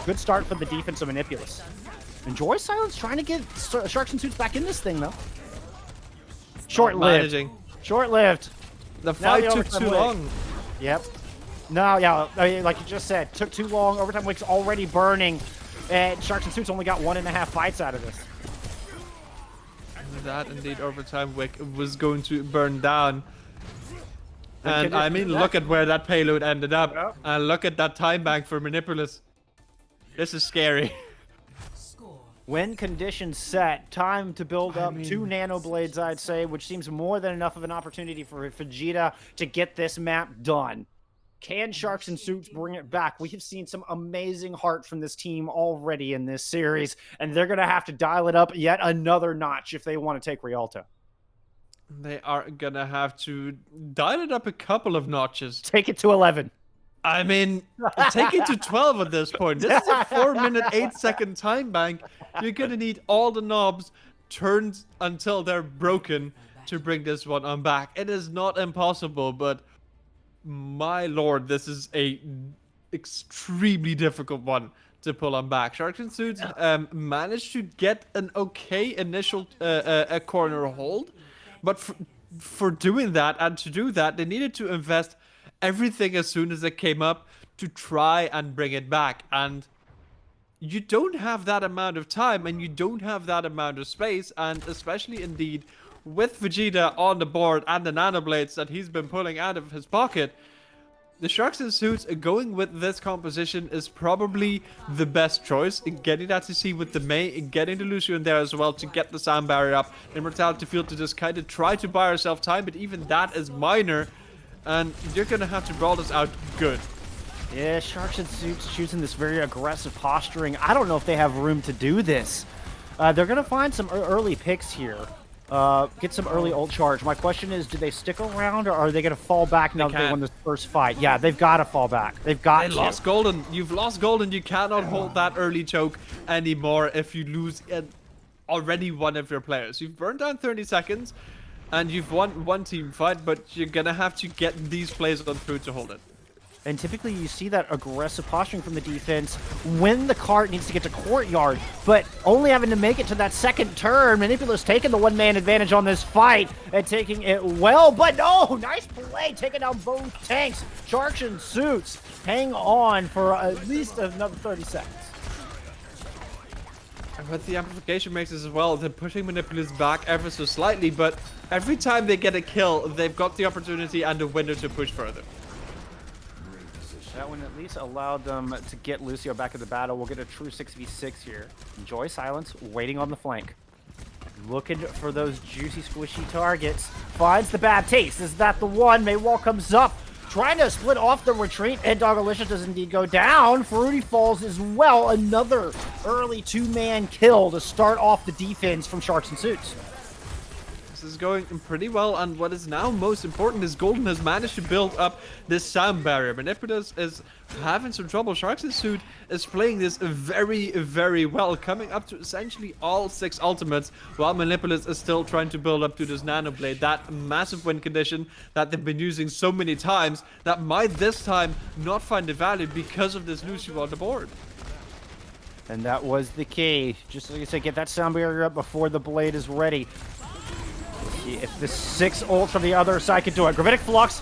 Good start for the defense of Manipulus. Enjoy silence trying to get Sharks and Suits back in this thing, though. Short-lived. Short-lived. The fight took too long. Yep. No, yeah, like you just said, took too long. Overtime Wick's already burning. And Sharks and Suits only got 1.5 fights out of this. That, indeed, Overtime Wick was going to burn down. And I mean, look at where that payload ended up. Yep. And look at that time bank for Manipulus. This is scary. When conditions set, time to build up 2 Nano Blades, I'd say, which seems more than enough of an opportunity for Vegeta to get this map done. Can Sharks and Suits bring it back? We have seen some amazing heart from this team already in this series, and they're going to have to dial it up yet another notch if they want to take Rialto. They are going to have to dial it up a couple of notches. Take it to 11. I mean, take it to 12 at this point. This is a 4-minute, 8-second time bank. You're going to need all the knobs turned until they're broken to bring this one on back. It is not impossible, but my lord, this is a extremely difficult one to pull on back. Sharks and Suits managed to get an okay initial a corner hold, but for doing that and to do that, they needed to invest everything as soon as it came up to try and bring it back. And you don't have that amount of time and you don't have that amount of space, and especially indeed with Vegeta on the board and the nano blades that he's been pulling out of his pocket, the Sharks and Suits going with this composition is probably the best choice. Getting that CC with the Mei, getting the Lucio in there as well to get the sound barrier up, Immortality Field to just kind of try to buy yourself time, but even that is minor, and you're gonna have to brawl this out good. Yeah, Sharks and Suits choosing this very aggressive posturing. I don't know if they have room to do this. They're going to find some early picks here. Get some early ult charge. My question is, do they stick around, or are they going to fall back now that they won this first fight? Yeah, they've got to fall back. They've got to. Lost Golden. You've lost Golden. You cannot hold that early choke anymore if you lose already one of your players. You've burned down 30 seconds, and you've won one team fight, but you're going to have to get these plays on through to hold it. And typically you see that aggressive posturing from the defense when the cart needs to get to courtyard, but only having to make it to that second turn. Manipulus taking the one-man advantage on this fight and taking it well, but no, nice play, taking down both tanks. Sharks and Suits hang on for at least another 30 seconds. And what the amplification makes as well, they're pushing Manipulus back ever so slightly, but every time they get a kill, they've got the opportunity and a window to push further. That one at least allowed them to get Lucio back in the battle. We'll get a true 6v6 here. Enjoy Silence, waiting on the flank. Looking for those juicy, squishy targets. Finds the bad taste. Is that the one? Maywall comes up, trying to split off the retreat, and Dogalicious does indeed go down. Fruity falls as well. Another early two-man kill to start off the defense from Sharks and Suits. This is going pretty well, and what is now most important is Golden has managed to build up this sound barrier. Manipulus is having some trouble. Sharks and Suit is playing this very, very well, coming up to essentially all 6 ultimates, while Manipulus is still trying to build up to this Nano Blade, that massive win condition that they've been using so many times, that might this time not find a value because of this Lucio on the board. And that was the key. Just like I said, get that sound barrier up before the blade is ready. If the 6 ult from the other side could do it. Gravitic Flux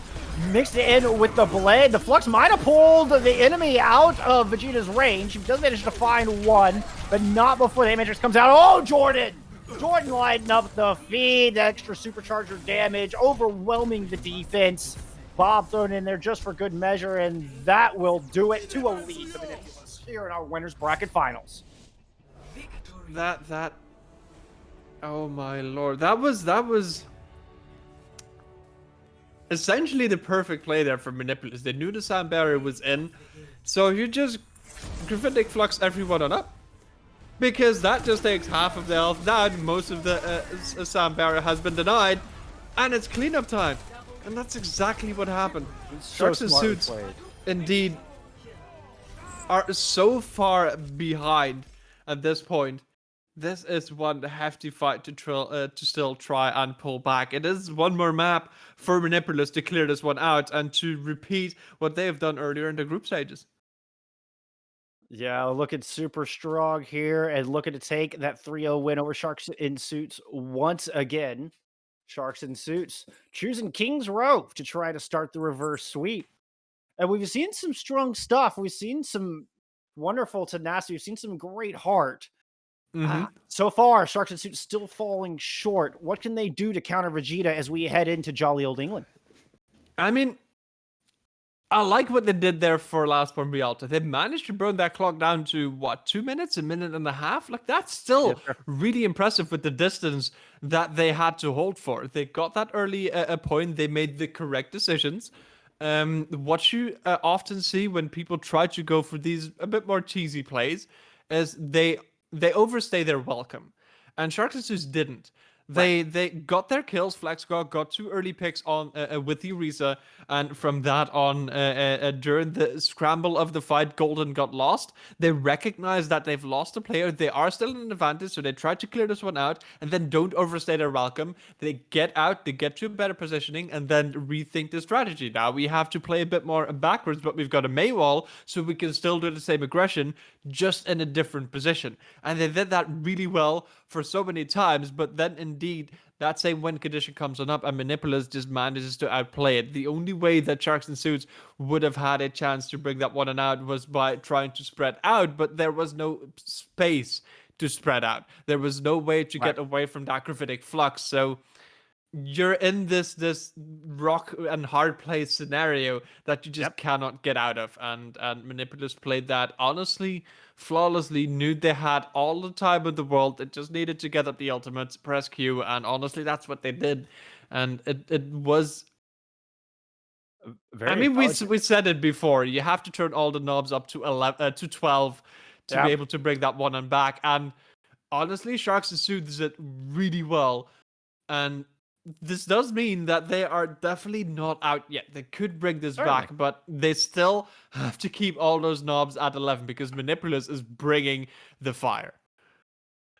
mixed in with the blade. The Flux might have pulled the enemy out of Vegeta's range. He does manage to find one, but not before the Matrix comes out. Oh, Jordan! Jordan lighting up the feed. Extra supercharger damage, overwhelming the defense. Bob thrown in there just for good measure, and that will do it to a lead to Manipulus here in our winners bracket finals. Oh my lord, that was essentially the perfect play there for Manipulus. They knew the sound barrier was in, so you just Gravitic Flux everyone on up, because that just takes half of the health down. Most of the sound barrier has been denied, and it's cleanup time, and that's exactly what happened. Sharks and Suits indeed are so far behind at this point. This is one hefty fight to still try and pull back. It is one more map for Manipulus to clear this one out and to repeat what they have done earlier in the group stages. Yeah, looking super strong here and looking to take that 3-0 win over Sharks in Suits once again. Sharks in Suits choosing King's Row to try to start the reverse sweep. And we've seen some strong stuff. We've seen some wonderful tenacity. We've seen some great heart. So far, Sharks and Suits still falling short. What can they do to counter Vegeta as we head into jolly old England? I mean, I like what they did there for Last Born Rialto. They managed to burn that clock down to, what, 2 minutes, a minute and a half? Like, that's still really impressive with the distance that they had to hold for. They got that early point. They made the correct decisions. What you often see when people try to go for these a bit more cheesy plays is they overstay their welcome, and Sharks and Suits didn't. They got their kills. Flex got 2 early picks on with the Orisa, and from that on, during the scramble of the fight, Golden got lost. They recognize that they've lost a player. They are still in an advantage, so they try to clear this one out, and then don't overstay their welcome. They get out, they get to a better positioning, and then rethink the strategy. Now we have to play a bit more backwards, but we've got a Maywall, so we can still do the same aggression, just in a different position. And they did that really well for so many times, but then indeed that same win condition comes on up and Manipulus just manages to outplay it. The only way that Sharks and Suits would have had a chance to bring that one out was by trying to spread out, but there was no space to spread out. There was no way to get away from that Gravitic Flux, so you're in this rock and hard play scenario that you just cannot get out of, and Manipulus played that honestly, flawlessly. Knew they had all the time in the world. It just needed to get up the ultimates, press Q, and honestly, that's what they did. And it was I Very mean, we intelligent. we said it before. You have to turn all the knobs up to 11 to 12 to be Yep. able to bring that one on back. And honestly, Sharks and Suits did really well. And this does mean that they are definitely not out yet. They could bring this Certainly. back, but they still have to keep all those knobs at 11 because Manipulus is bringing the fire.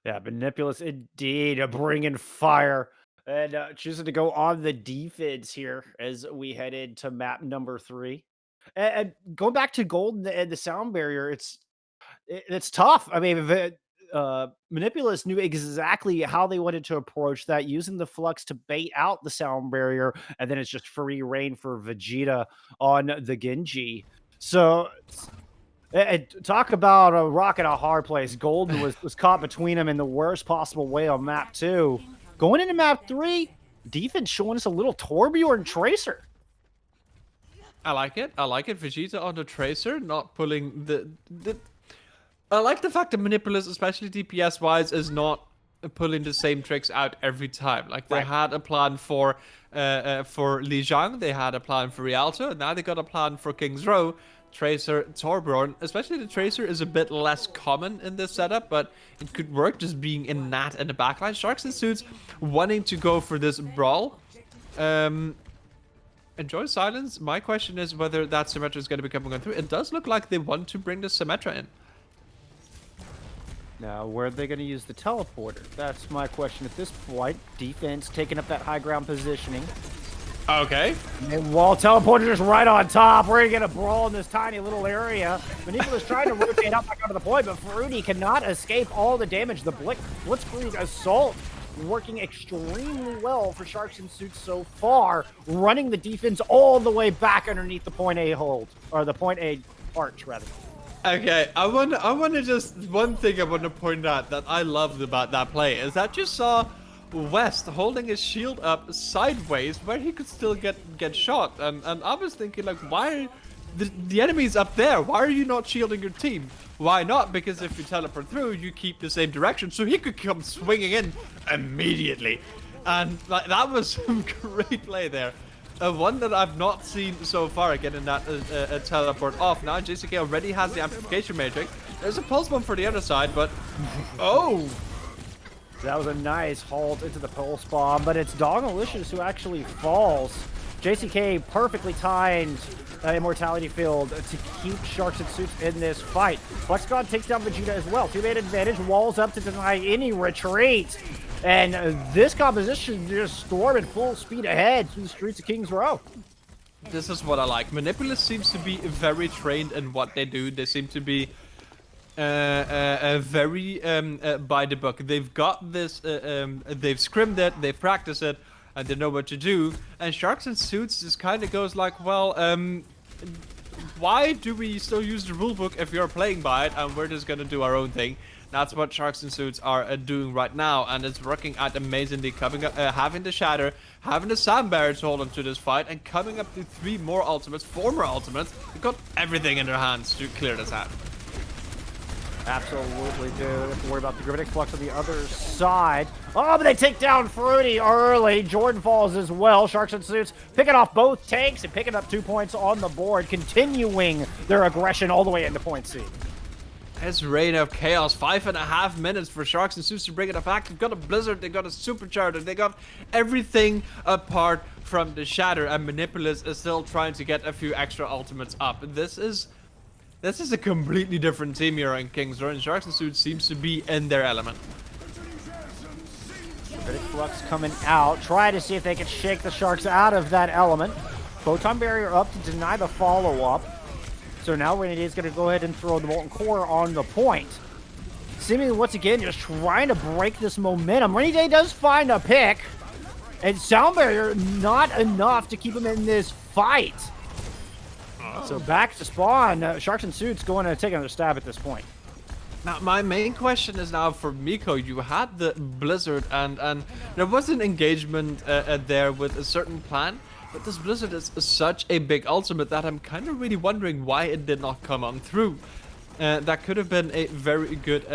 Yeah, Manipulus indeed, bringing fire. And choosing to go on the defense here as we head into map number 3. And going back to Golden and the sound barrier, it's tough. I mean, Manipulus knew exactly how they wanted to approach that, using the flux to bait out the sound barrier, and then it's just free reign for Vegeta on the Genji. So talk about a rock in a hard place. Golden was caught between them in the worst possible way on map 2. Going into map 3, defense showing us a little Torbjorn Tracer. I like it. I like it. Vegeta on the Tracer, not pulling the I like the fact that Manipulus, especially DPS wise, is not pulling the same tricks out every time. Like they Right. had a plan for Li Jiang, they had a plan for Rialto, and now they got a plan for King's Row. Tracer, Torbjorn, especially the Tracer is a bit less common in this setup, but it could work just being in Nat and the backline. Sharks and Suits wanting to go for this brawl. Enjoy Silence. My question is whether that Symmetra is going to be coming on through. It does look like they want to bring the Symmetra in. Now, where are they going to use the teleporter? That's my question at this point. Defense taking up that high ground positioning. Okay. And wall teleporter just right on top. We're going to get a brawl in this tiny little area. Manipulus trying to rotate up back onto the point, but Fruity cannot escape all the damage. The Blitzkrieg Assault working extremely well for Sharks and Suits so far, running the defense all the way back underneath the point A hold, or the point A arch, rather. Okay, I want to just one thing I want to point out that I loved about that play is that you saw West holding his shield up sideways where he could still get shot, and I was thinking like, why the enemy's up there? Why are you not shielding your team? Why not? Because if you teleport through, you keep the same direction, so he could come swinging in immediately, and like, that was some great play there. One that I've not seen so far, getting that teleport off. Now JCK already has the amplification matrix. There's a pulse bomb for the other side, but oh, That was a nice halt into the pulse bomb, but it's Dongalicious who actually falls. JCK perfectly timed Immortality Field to keep Sharks and Suits in this fight. FlexGod takes down Vegeta as well. Two-man advantage, walls up to deny any retreat. And this composition just storming full speed ahead through the streets of King's Row. this is what I like. Manipulus seems to be very trained in what they do. They seem to be very by the book. They've got this, they've scrimmed it, they've practiced it, and they know what to do. And Sharks and Suits just kind of goes like, well, why do we still use the rulebook if you're playing by it, and we're just gonna do our own thing? That's what Sharks and Suits are doing right now, and it's working out amazingly. Coming up, having the Shatter, having the Sound Barrier to hold on to this fight, and coming up to 3 more ultimates, 4 more ultimates. They've got everything in their hands to clear this out. Absolutely do. Don't have to worry about the Gravitic Flux on the other side. Oh, but they take down Fruity early. Jordan falls as well. Sharks and Suits picking off both tanks and picking up 2 points on the board, continuing their aggression all the way into point C. It's Reign of Chaos. 5.5 minutes for Sharks and Suits to bring it back. They've got a Blizzard, they got a Supercharger, they got everything apart from the Shatter, and Manipulus is still trying to get a few extra ultimates up. This is a completely different team here in King's Row, and Sharks and Suits seems to be in their element. Gravitic Flux coming out, try to see if they can shake the Sharks out of that element. Photon Barrier up to deny the follow-up. So now Renegade is going to go ahead and throw the Molten Core on the point. Seemingly, once again, just trying to break this momentum. Renegade does find a pick. And Sound Barrier, not enough to keep him in this fight. So back to spawn. Sharks and Suits going to take another stab at this point. Now, my main question is now for Miko. You had the Blizzard, and there was an engagement there with a certain plan. But this Blizzard is such a big ultimate that I'm kind of really wondering why it did not come on through. That could have been a very good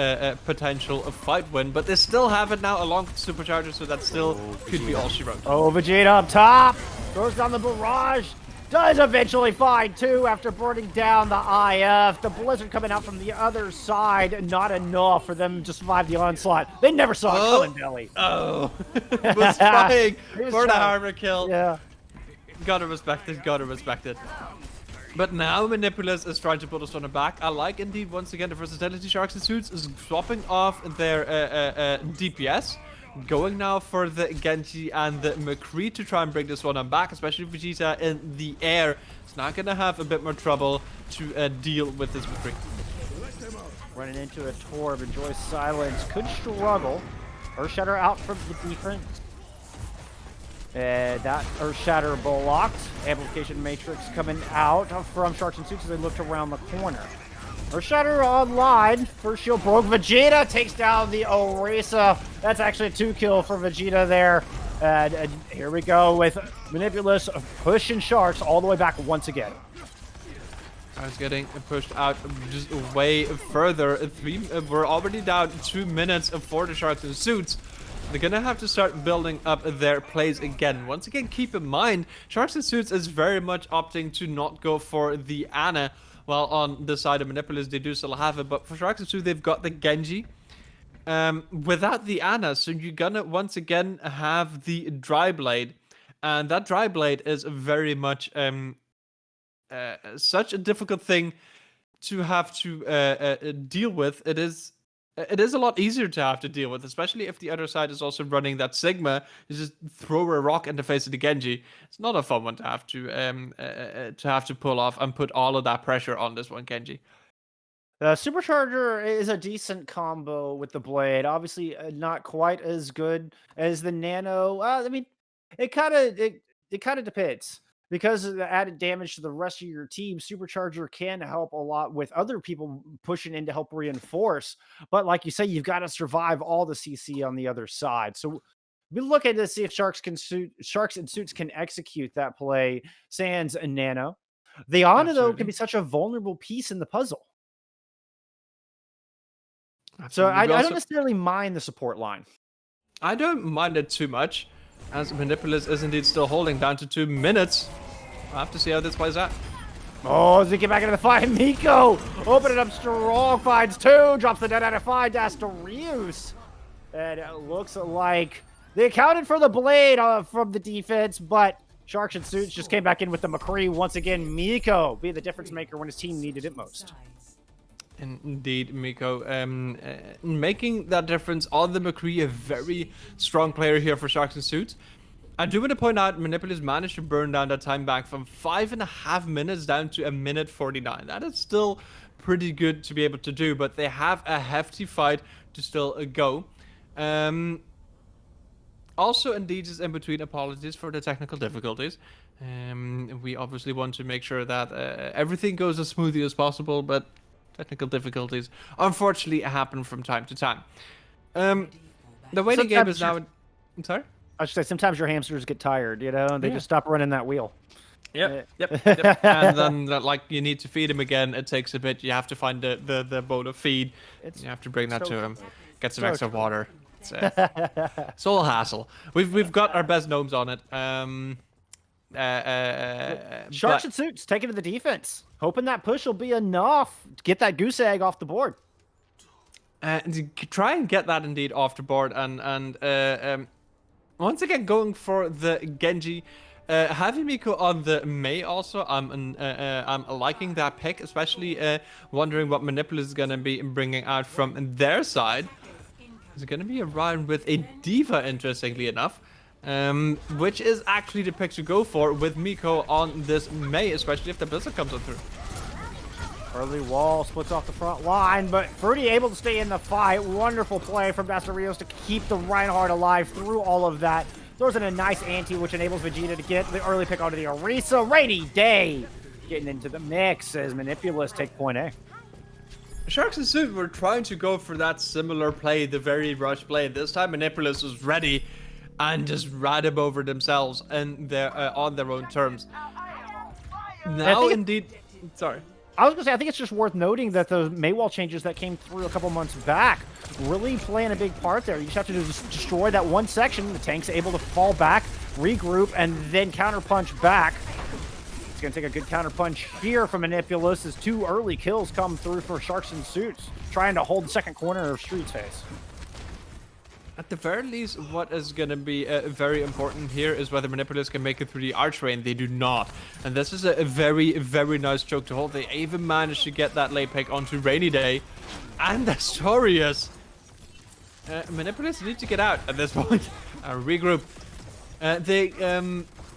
potential fight win, but they still have it now along with Supercharger, so that still could be all she wrote. Oh, Vegeta up top. Throws down the barrage. Does eventually find 2 after burning down the IF. The Blizzard coming out from the other side, not enough for them to survive the onslaught. They never saw it coming, Billy. Oh, was trying for the armor kill. Yeah. Gotta respect it, gotta respect it. But now Manipulus is trying to put us on the back. I like indeed, once again, the versatility Sharks and Suits is swapping off their DPS. Going now for the Genji and the McCree to try and bring this one on back, especially Vegeta in the air. It's not gonna have a bit more trouble to deal with this McCree. Running into a Torb, enjoys silence, could struggle. Earthshatter out from the defense. That Earthshatter blocked. Amplification Matrix coming out from Sharks and Suits as they looked around the corner. Earthshatter online. First shield broke. Vegeta takes down the Orisa. That's actually a 2-kill for Vegeta there. And here we go with Manipulus pushing Sharks all the way back once again. I was getting pushed out just way further. We're already down 2 minutes for the Sharks and Suits. They're gonna have to start building up their plays again. Once again, keep in mind, Sharks and Suits is very much opting to not go for the Ana. While on the side of Manipulus, they do still have it. But for Sharks and Suits, they've got the Genji without the Ana. So you're gonna once again have the Dry Blade. And that Dry Blade is very much such a difficult thing to have to deal with. It is a lot easier to have to deal with, especially if the other side is also running that Sigma. You just throw a rock in the face of the Genji. It's not a fun one to have to pull off and put all of that pressure on this one Genji. Supercharger is a decent combo with the Blade. Obviously, not quite as good as the Nano. I mean, it kind of depends. Because of the added damage to the rest of your team, Supercharger can help a lot with other people pushing in to help reinforce. But like you say, you've got to survive all the CC on the other side. So we're looking to see if Sharks and Suits can execute that play. Sans and Nano. The Ana, though, can be such a vulnerable piece in the puzzle. So I don't necessarily mind the support line. I don't mind it too much, as Manipulus is indeed still holding down to 2 minutes. I'll have to see how this plays out. Oh, as we get back into the fight, Miko opening up strong, finds 2, drops the net out of 5 to Asterius. And it looks like they accounted for the Blade from the defense, but Sharks and Suits just came back in with the McCree. Once again, Miko be the difference maker when his team needed it most. Indeed, Miko making that difference on the McCree, a very strong player here for Sharks and Suits. I do want to point out Manipulus managed to burn down that time back from 5.5 minutes down to 1:49. That is still pretty good to be able to do, but they have a hefty fight to still go. Also, indeed, just in between, apologies for the technical difficulties. We obviously want to make sure that everything goes as smoothly as possible, but technical difficulties unfortunately happen from time to time. The waiting game is now... I'm sorry? I should say, sometimes your hamsters get tired, you know, and they just stop running that wheel. Yep. And then, like, you need to feed him again. It takes a bit. You have to find the bowl of feed. You have to bring that to him. Get some extra water. It's all a hassle. We've got our best gnomes on it. Sharks and Suits taking to the defense, hoping that push will be enough to get that goose egg off the board. To try and get that indeed off the board, and once again going for the Genji. Having Miko on the Mei also, I'm liking that pick, especially wondering what Manipulus is gonna be bringing out from their side. Is it gonna be a round with a Diva, interestingly enough, which is actually the pick to go for with Miko on this Mei, especially if the Blizzard comes on through. Early wall splits off the front line, but Fruity able to stay in the fight. Wonderful play from Basterios to keep the Reinhardt alive through all of that. Throws in a nice anti, which enables Vegeta to get the early pick onto the Orisa. Rainy Day getting into the mix as Manipulus take point A. Sharks and Suit were trying to go for that similar play, the very rush play. This time Manipulus was ready and just ran him over themselves and on their own terms. Now, indeed... Sorry. I was going to say, I think it's just worth noting that the Maywall changes that came through a couple months back really playing a big part there. You just have to just destroy that one section. The tank's able to fall back, regroup, and then counterpunch back. It's going to take a good counter punch here from Manipulus as 2 early kills come through for Sharks in Suits, trying to hold the second corner of Street's face. At the very least, what is going to be very important here is whether Manipulus can make it through the archway, and they do not. And this is a very, very nice choke to hold. They even managed to get that late pick onto Rainy Day. And Astorius. Manipulus need to get out at this point. Regroup.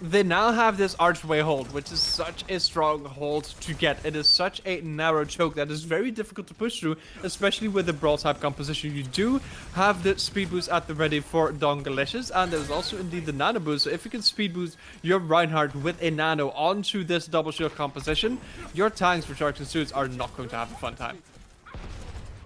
They now have this archway hold, which is such a strong hold to get. It is such a narrow choke that is very difficult to push through, especially with the brawl type composition. You do have the speed boost at the ready for Dongalicious, and there's also indeed the nano boost. So if you can speed boost your Reinhardt with a nano onto this double shield composition, your tanks for Sharks and Suits are not going to have a fun time.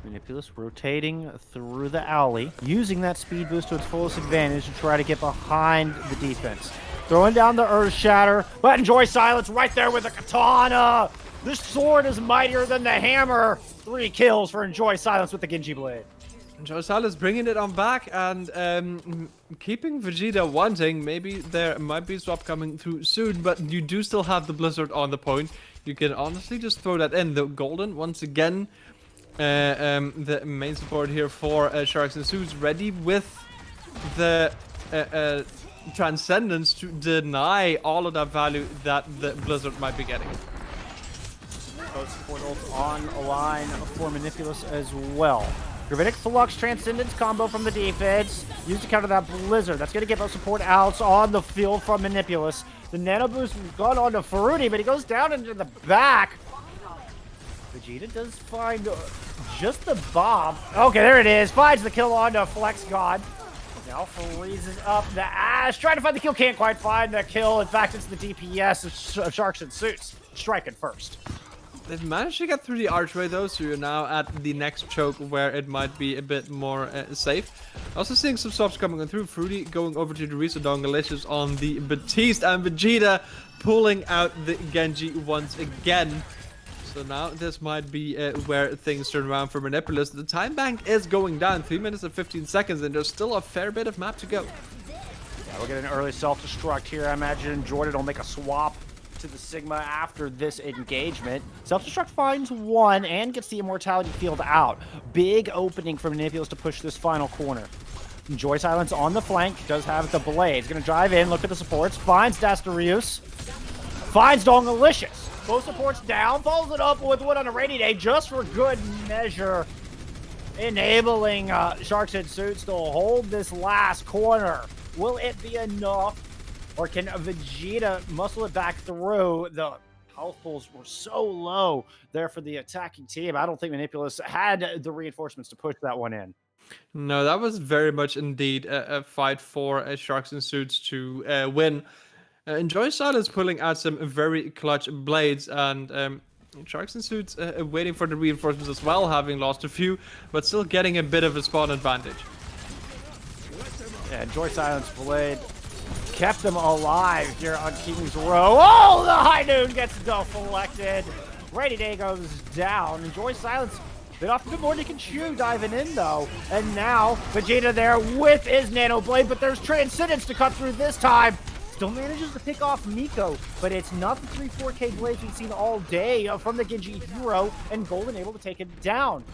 Manipulus rotating through the alley, using that speed boost to its fullest advantage to try to get behind the defense. Throwing down the Earth Shatter, but Enjoy Silence right there with a katana. This sword is mightier than the hammer. 3 kills for Enjoy Silence with the Genji Blade. Enjoy Silence bringing it on back and keeping Vegeta wanting. Maybe there might be a swap coming through soon, but you do still have the Blizzard on the point. You can honestly just throw that in. The Golden, once again, the main support here for Sharks and Suits, ready with the Transcendence to deny all of that value that the Blizzard might be getting. Both support ults on a line for Manipulus as well. Gravitic Flux Transcendence combo from the defense, used to counter that Blizzard. That's going to give us support outs on the field from Manipulus. The Nano Boost got onto Ferruti, but he goes down into the back. Vegeta does find just the bomb. Okay, there it is. Finds the kill onto Flex God. Now freezes up the Ash. Trying to find the kill. Can't quite find the kill. In fact, it's the DPS of Sharks and Suits striking first. They've managed to get through the archway though, so you're now at the next choke where it might be a bit more safe. Also seeing some subs coming on through. Fruity going over to the Risa Dongalicious on the Batiste, and Vegeta pulling out the Genji once again. So now this might be where things turn around for Manipulus. The time bank is going down, 3 minutes and 15 seconds, and there's still a fair bit of map to go. Yeah, we'll get an early self-destruct here. I imagine Jordan will make a swap to the Sigma after this engagement. Self-destruct finds 1 and gets the immortality field out. Big opening for Manipulus to push this final corner. Enjoy Silence on the flank, does have the blade. He's gonna drive in, look at the supports, finds Dasterius, finds Dongalicious. Both supports down, follows it up with one on a rainy day just for good measure, enabling Sharks and Suits to hold this last corner. Will it be enough, or can Vegeta muscle it back through? The health pools were so low there for the attacking team. I don't think Manipulus had the reinforcements to push that one in. No, that was very much indeed a fight for Sharks and Suits to win. Enjoy Silence pulling out some very clutch blades, and Sharks and Suits waiting for the reinforcements as well, having lost a few, but still getting a bit of a spawn advantage. Yeah, Enjoy Silence blade kept them alive here on King's Row. Oh, the High Noon gets deflected. Rainy Day goes down. Enjoy Silence bit off a bit more than he can chew, diving in though. And now Vegeta there with his Nano Blade, but there's Transcendence to cut through this time. Still manages to pick off Miko, but it's not the 3-4K blades we've seen all day from the Genji hero, and Golden able to take it down.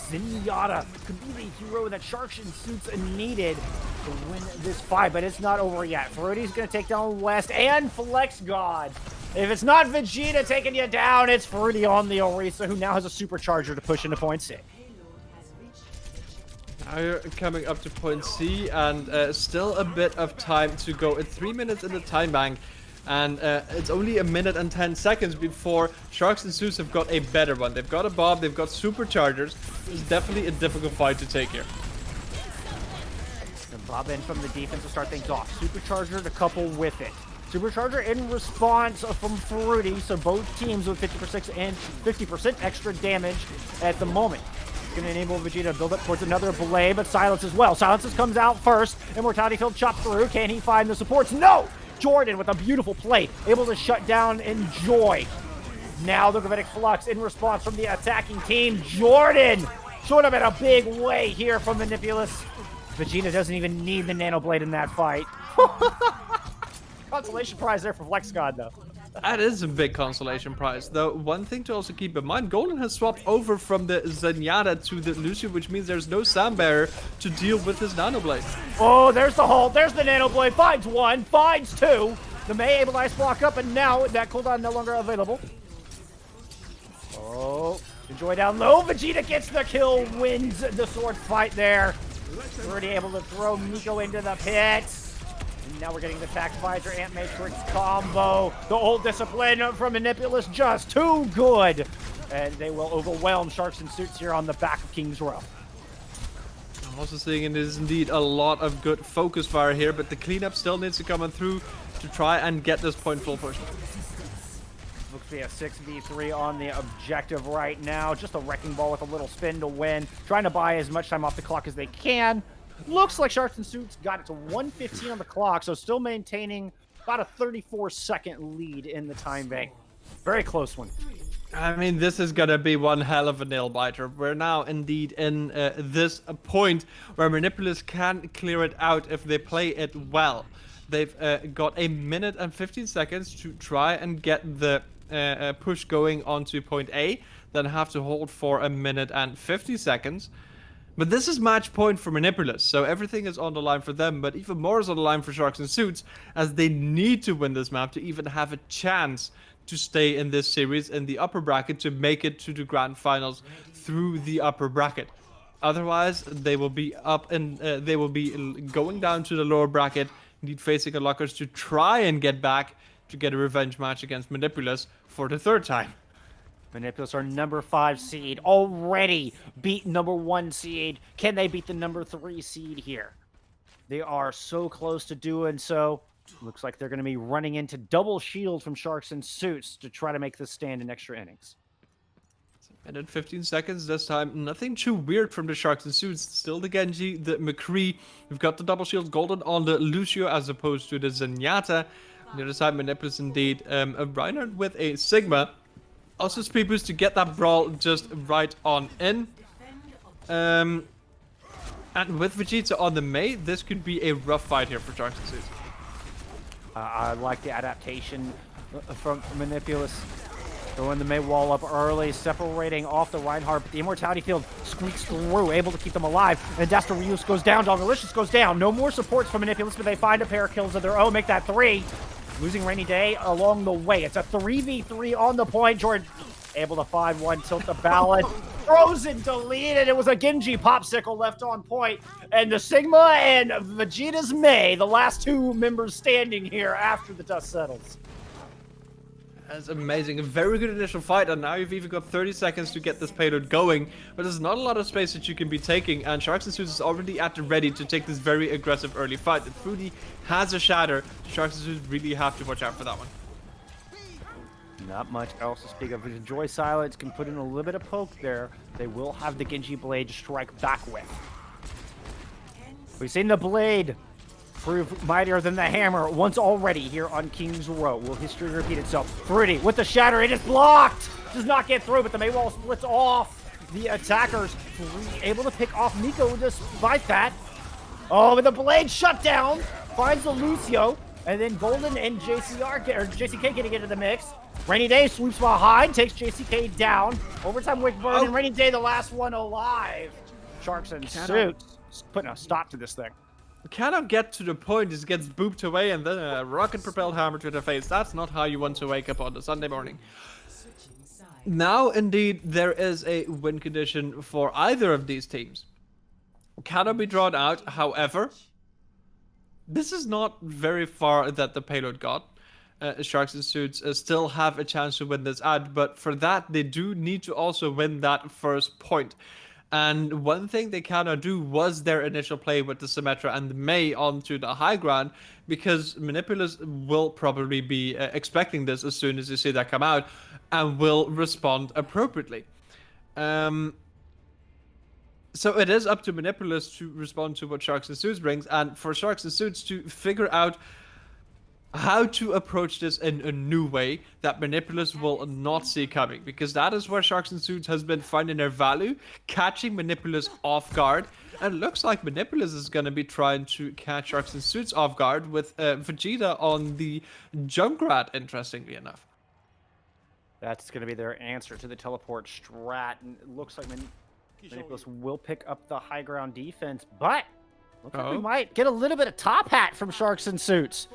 Zenyatta could be the hero that Sharks and Suits needed to win this fight, but it's not over yet. Ferruti's going to take down West and Flex God. If it's not Vegeta taking you down, it's Ferruti on the Orisa, who now has a supercharger to push into point C. Now you're coming up to point C, and still a bit of time to go. It's 3 minutes in the time bank, and it's only 1 minute and 10 seconds before Sharks and Suits have got a better one. They've got a Bob, they've got superchargers. It's definitely a difficult fight to take here. And Bob in from the defense to start things off. Supercharger to couple with it. Supercharger in response from Ferruti, so both teams with 50% and 50% extra damage at the moment. Going to enable Vegeta to build up towards another Blade, but Silence as well. Silences comes out first. Immortality field chopped through. Can he find the supports? No! Jordan with a beautiful play, able to shut down Enjoy. Now the Gravitic Flux in response from the attacking team. Jordan showing up in a big way here from Manipulus. Vegeta doesn't even need the Nano Blade in that fight. Consolation prize there for Flex God, though. That is a big consolation prize, though. One thing to also keep in mind, Golden has swapped over from the Zenyatta to the Lucio, which means there's no Sam Bearer to deal with his Nano Blade. Oh, there's the hold. There's the Nano Blade. Finds one, finds two. The Mei able to ice block up, and now that cooldown no longer available. Oh, enjoy down low. Vegeta gets the kill, wins the sword fight there. Already able to throw Nico into the pit. And now we're getting the Tax Visor Ant Matrix combo. The old discipline from Manipulus just too good. And they will overwhelm Sharks and Suits here on the back of King's Row. I'm also seeing it is indeed a lot of good focus fire here, but the cleanup still needs to come on through to try and get this point full push. Looks to be a 6v3 on the objective right now. Just a wrecking ball with a little spin to win. Trying to buy as much time off the clock as they can. Looks like Sharks and Suits got it to 1:15 on the clock, so still maintaining about a 34-second lead in the time bank. Very close one. I mean, this is gonna be one hell of a nail biter. We're now indeed in this point where Manipulus can clear it out if they play it well. They've got a minute and 15 seconds to try and get the push going onto point A, then have to hold for a minute and 50 seconds. But this is match point for Manipulus, so everything is on the line for them, but even more is on the line for Sharks and Suits, as they need to win this map to even have a chance to stay in this series in the upper bracket to make it to the grand finals through the upper bracket. Otherwise, they will be up and they will be going down to the lower bracket, indeed facing a Lockers to try and get back to get a revenge match against Manipulus for the third time. Manipulus are number 5 seed, already beat number 1 seed. Can they beat the number 3 seed here? They are so close to doing so. Looks like they're going to be running into double shield from Sharks and Suits to try to make this stand in extra innings. Minute 15 seconds this time. Nothing too weird from the Sharks and Suits. Still the Genji, the McCree. We've got the double shield Golden on the Lucio as opposed to the Zenyatta. On the other side, Manipulus indeed. A Reinhardt with a Sigma. Also speed boost to get that brawl just right on in. And with Vegeta on the Mei, this could be a rough fight here for Sharks and Suits. I like the adaptation from Manipulus. Throwing the Mei wall up early, separating off the Reinhardt, but the Immortality Field squeaks through, able to keep them alive. And Dasterius goes down, Dogalicious goes down. No more supports from Manipulus, but they find a pair of kills of their own, make that 3. Losing Rainy Day along the way. It's a 3v3 on the point. Jordan able to find one, tilt the ballad. Frozen deleted. It was a Genji popsicle left on point. And the Sigma and Vegeta's Mei, the last 2 members standing here after the dust settles. That's amazing. A very good initial fight, and now you've even got 30 seconds to get this payload going. But there's not a lot of space that you can be taking, and Sharks and Suits is already at the ready to take this very aggressive early fight. If Fruity has a shatter, Sharks and Suits really have to watch out for that one. Not much else to speak of. Enjoy Silence can put in a little bit of poke there. They will have the Genji Blade to strike back with. We've seen the Blade prove mightier than the hammer once already here on King's Row. Will history repeat itself? Fruity with the shatter. It is blocked. Does not get through, but the Maywall splits off the attackers. Fruity able to pick off Nico despite that. Oh, but the Blade shut down. Finds the Lucio. And then Golden and JCK getting into the mix. Rainy Day swoops behind, takes JCK down. Overtime Wick Burn, and Rainy Day the last one alive. Sharks and Suits putting a stop to this thing. Cannot get to the point, just gets booped away and then a rocket-propelled hammer to the face. That's not how you want to wake up on a Sunday morning. Now, indeed, there is a win condition for either of these teams. Cannot be drawn out, however. This is not very far that the payload got. Sharks and Suits still have a chance to win this ad, but for that, they do need to also win that first point. And one thing they cannot do was their initial play with the Symmetra and the Mei onto the high ground, because Manipulus will probably be expecting this as soon as you see that come out, and will respond appropriately. So it is up to Manipulus to respond to what Sharks and Suits brings, and for Sharks and Suits to figure out how to approach this in a new way that Manipulus will not see coming, because that is where Sharks and Suits has been finding their value, catching Manipulus off guard, and it looks like Manipulus is going to be trying to catch Sharks and Suits off guard with Vegeta on the Junkrat, interestingly enough. That's going to be their answer to the teleport strat. And it looks like Manipulus will pick up the high ground defense, but looks like we might get a little bit of top hat from Sharks and Suits.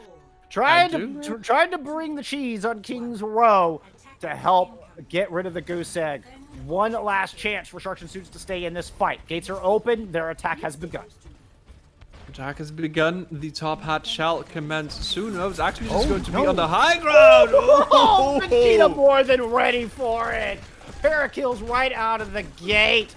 Trying to bring the cheese on King's Row to help get rid of the goose egg. One last chance for Sharks and Suits to stay in this fight. Gates are open. Their attack has begun. Attack has begun. The top hat shall commence soon. Oh, it's actually just going to be on the high ground. Oh, Vegeta more than ready for it. Pair of kills right out of the gate.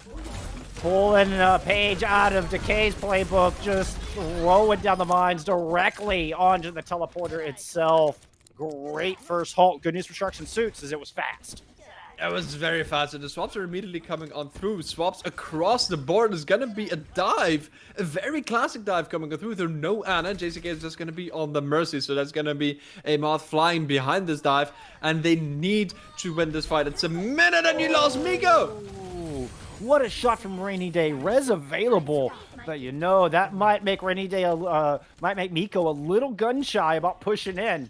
Pulling a page out of Decay's playbook, just throwing down the mines directly onto the teleporter itself. Great first halt. Good news for Sharks and Suits as it was fast. It was very fast, and the swaps are immediately coming on through. Swaps across the board. There's gonna be a dive, a very classic dive coming on through. There's no Anna. JCK is just gonna be on the Mercy, so that's gonna be a Moth flying behind this dive, and they need to win this fight. It's a minute, and you lost Miko. Ooh, what a shot from Rainy Day. Res available, but you know that might make Rainy Day might make Miko a little gun shy about pushing in.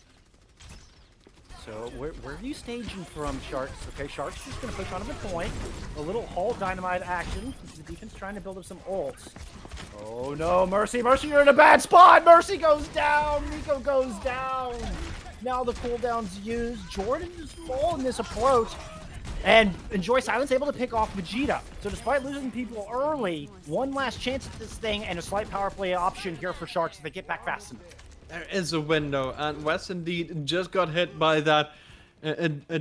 So where are you staging from, Sharks? Okay, Sharks just going to push onto the point. A little Halt Dynamite action. The defense trying to build up some ults. Oh no, Mercy, you're in a bad spot! Mercy goes down! Miko goes down! Now the cooldown's used. Jordan is full in this approach. And Enjoy Silence able to pick off Vegeta. So despite losing people early, one last chance at this thing and a slight power play option here for Sharks if they get back fast enough. There is a window, and West indeed just got hit by that that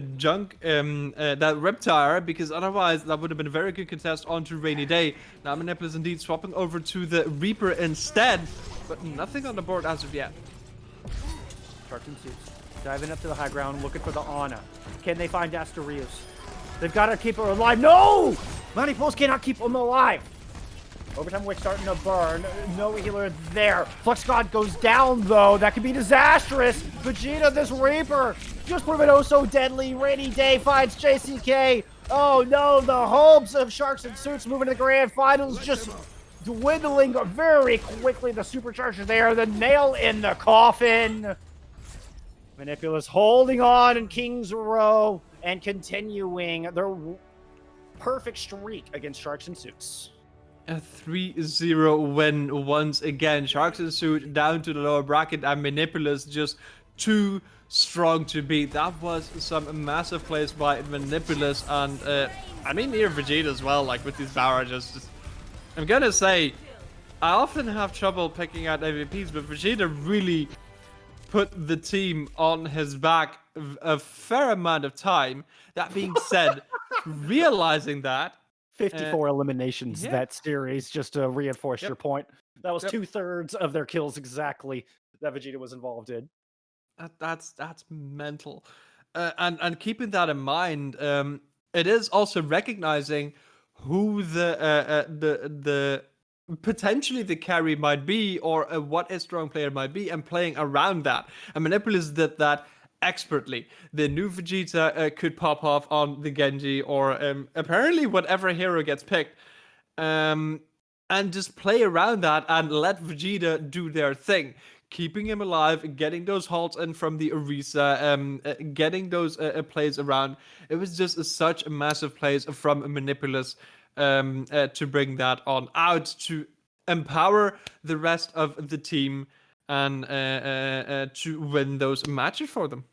reptile, because otherwise that would have been a very good contest onto Rainy Day. Now Manipulus indeed swapping over to the Reaper instead, but nothing on the board as of yet. Sharks and Suits diving up to the high ground, looking for the Ana. Can they find Asterius? They've got to keep her alive. No! Manipulus cannot keep them alive. Overtime Witch starting to burn. No healer there. Flux God goes down, though. That could be disastrous. Vegeta, this Reaper, just proven oh so deadly. Rainy Day finds JCK. Oh, no. The hopes of Sharks and Suits moving to the grand finals just dwindling very quickly. The supercharger there. The nail in the coffin. Manipulus holding on in King's Row and continuing their perfect streak against Sharks and Suits. A 3-0 win once again. Sharks and Suit down to the lower bracket, and Manipulus just too strong to beat. That was some massive plays by Manipulus, and I mean near Vegeta as well, like with these barrages. I'm gonna say, I often have trouble picking out MVPs, but Vegeta really put the team on his back a fair amount of time. That being said, realizing that 54 eliminations that series, just to reinforce your point. That was 2/3 of their kills exactly that Vegeta was involved in. That's mental. And keeping that in mind, it is also recognizing who the potentially the carry might be, or what a strong player might be, and playing around that. And Manipulus did that expertly. The new Vegeta could pop off on the Genji, or apparently whatever hero gets picked, and just play around that and let Vegeta do their thing, keeping him alive, getting those halts in from the Orisa, getting those plays around. It was just such a massive plays from Manipulus to bring that on out, to empower the rest of the team, and to win those matches for them.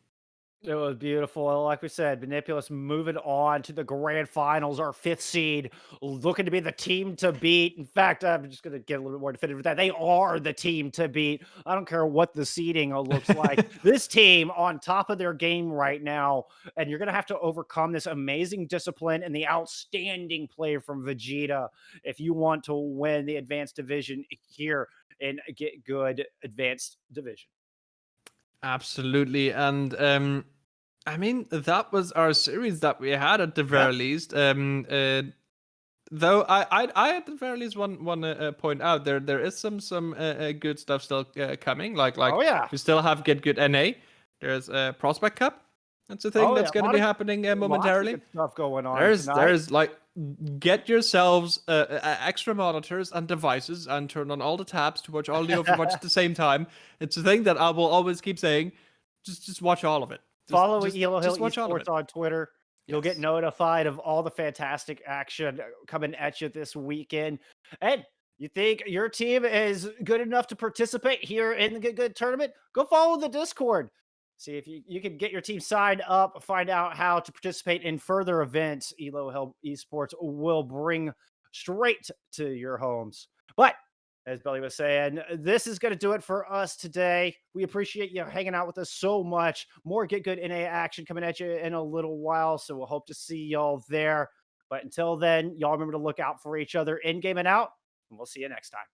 It was beautiful. Like we said, Manipulus moving on to the grand finals, our 5th seed, looking to be the team to beat. In fact, I'm just going to get a little bit more definitive with that. They are the team to beat. I don't care what the seeding looks like. This team on top of their game right now, and you're going to have to overcome this amazing discipline and the outstanding play from Vegeta if you want to win the advanced division here in GitGud Advanced Division. Absolutely, and I mean, that was our series that we had at the very least. Though I at the very least want to point out there is some good stuff still coming. Like we still have Get Good NA. There's a Prospect Cup. That's a thing that's going to be happening momentarily. Lots of good stuff going on. There's like, get yourselves extra monitors and devices and turn on all the tabs to watch all the Overwatch at the same time. It's a thing that I will always keep saying. Just watch all of it. Follow Elo Hill just watch all of Esports it. on Twitter. You'll get Yes. notified of all the fantastic action coming at you this weekend. And you think your team is good enough to participate here in the GitGud tournament? Go follow the Discord. See if you can get your team signed up, find out how to participate in further events Elo Hill Esports will bring straight to your homes. But as Belly was saying, this is going to do it for us today. We appreciate you hanging out with us so much. More Get Good NA action coming at you in a little while, so we'll hope to see y'all there. But until then, y'all remember to look out for each other in game and out, and we'll see you next time.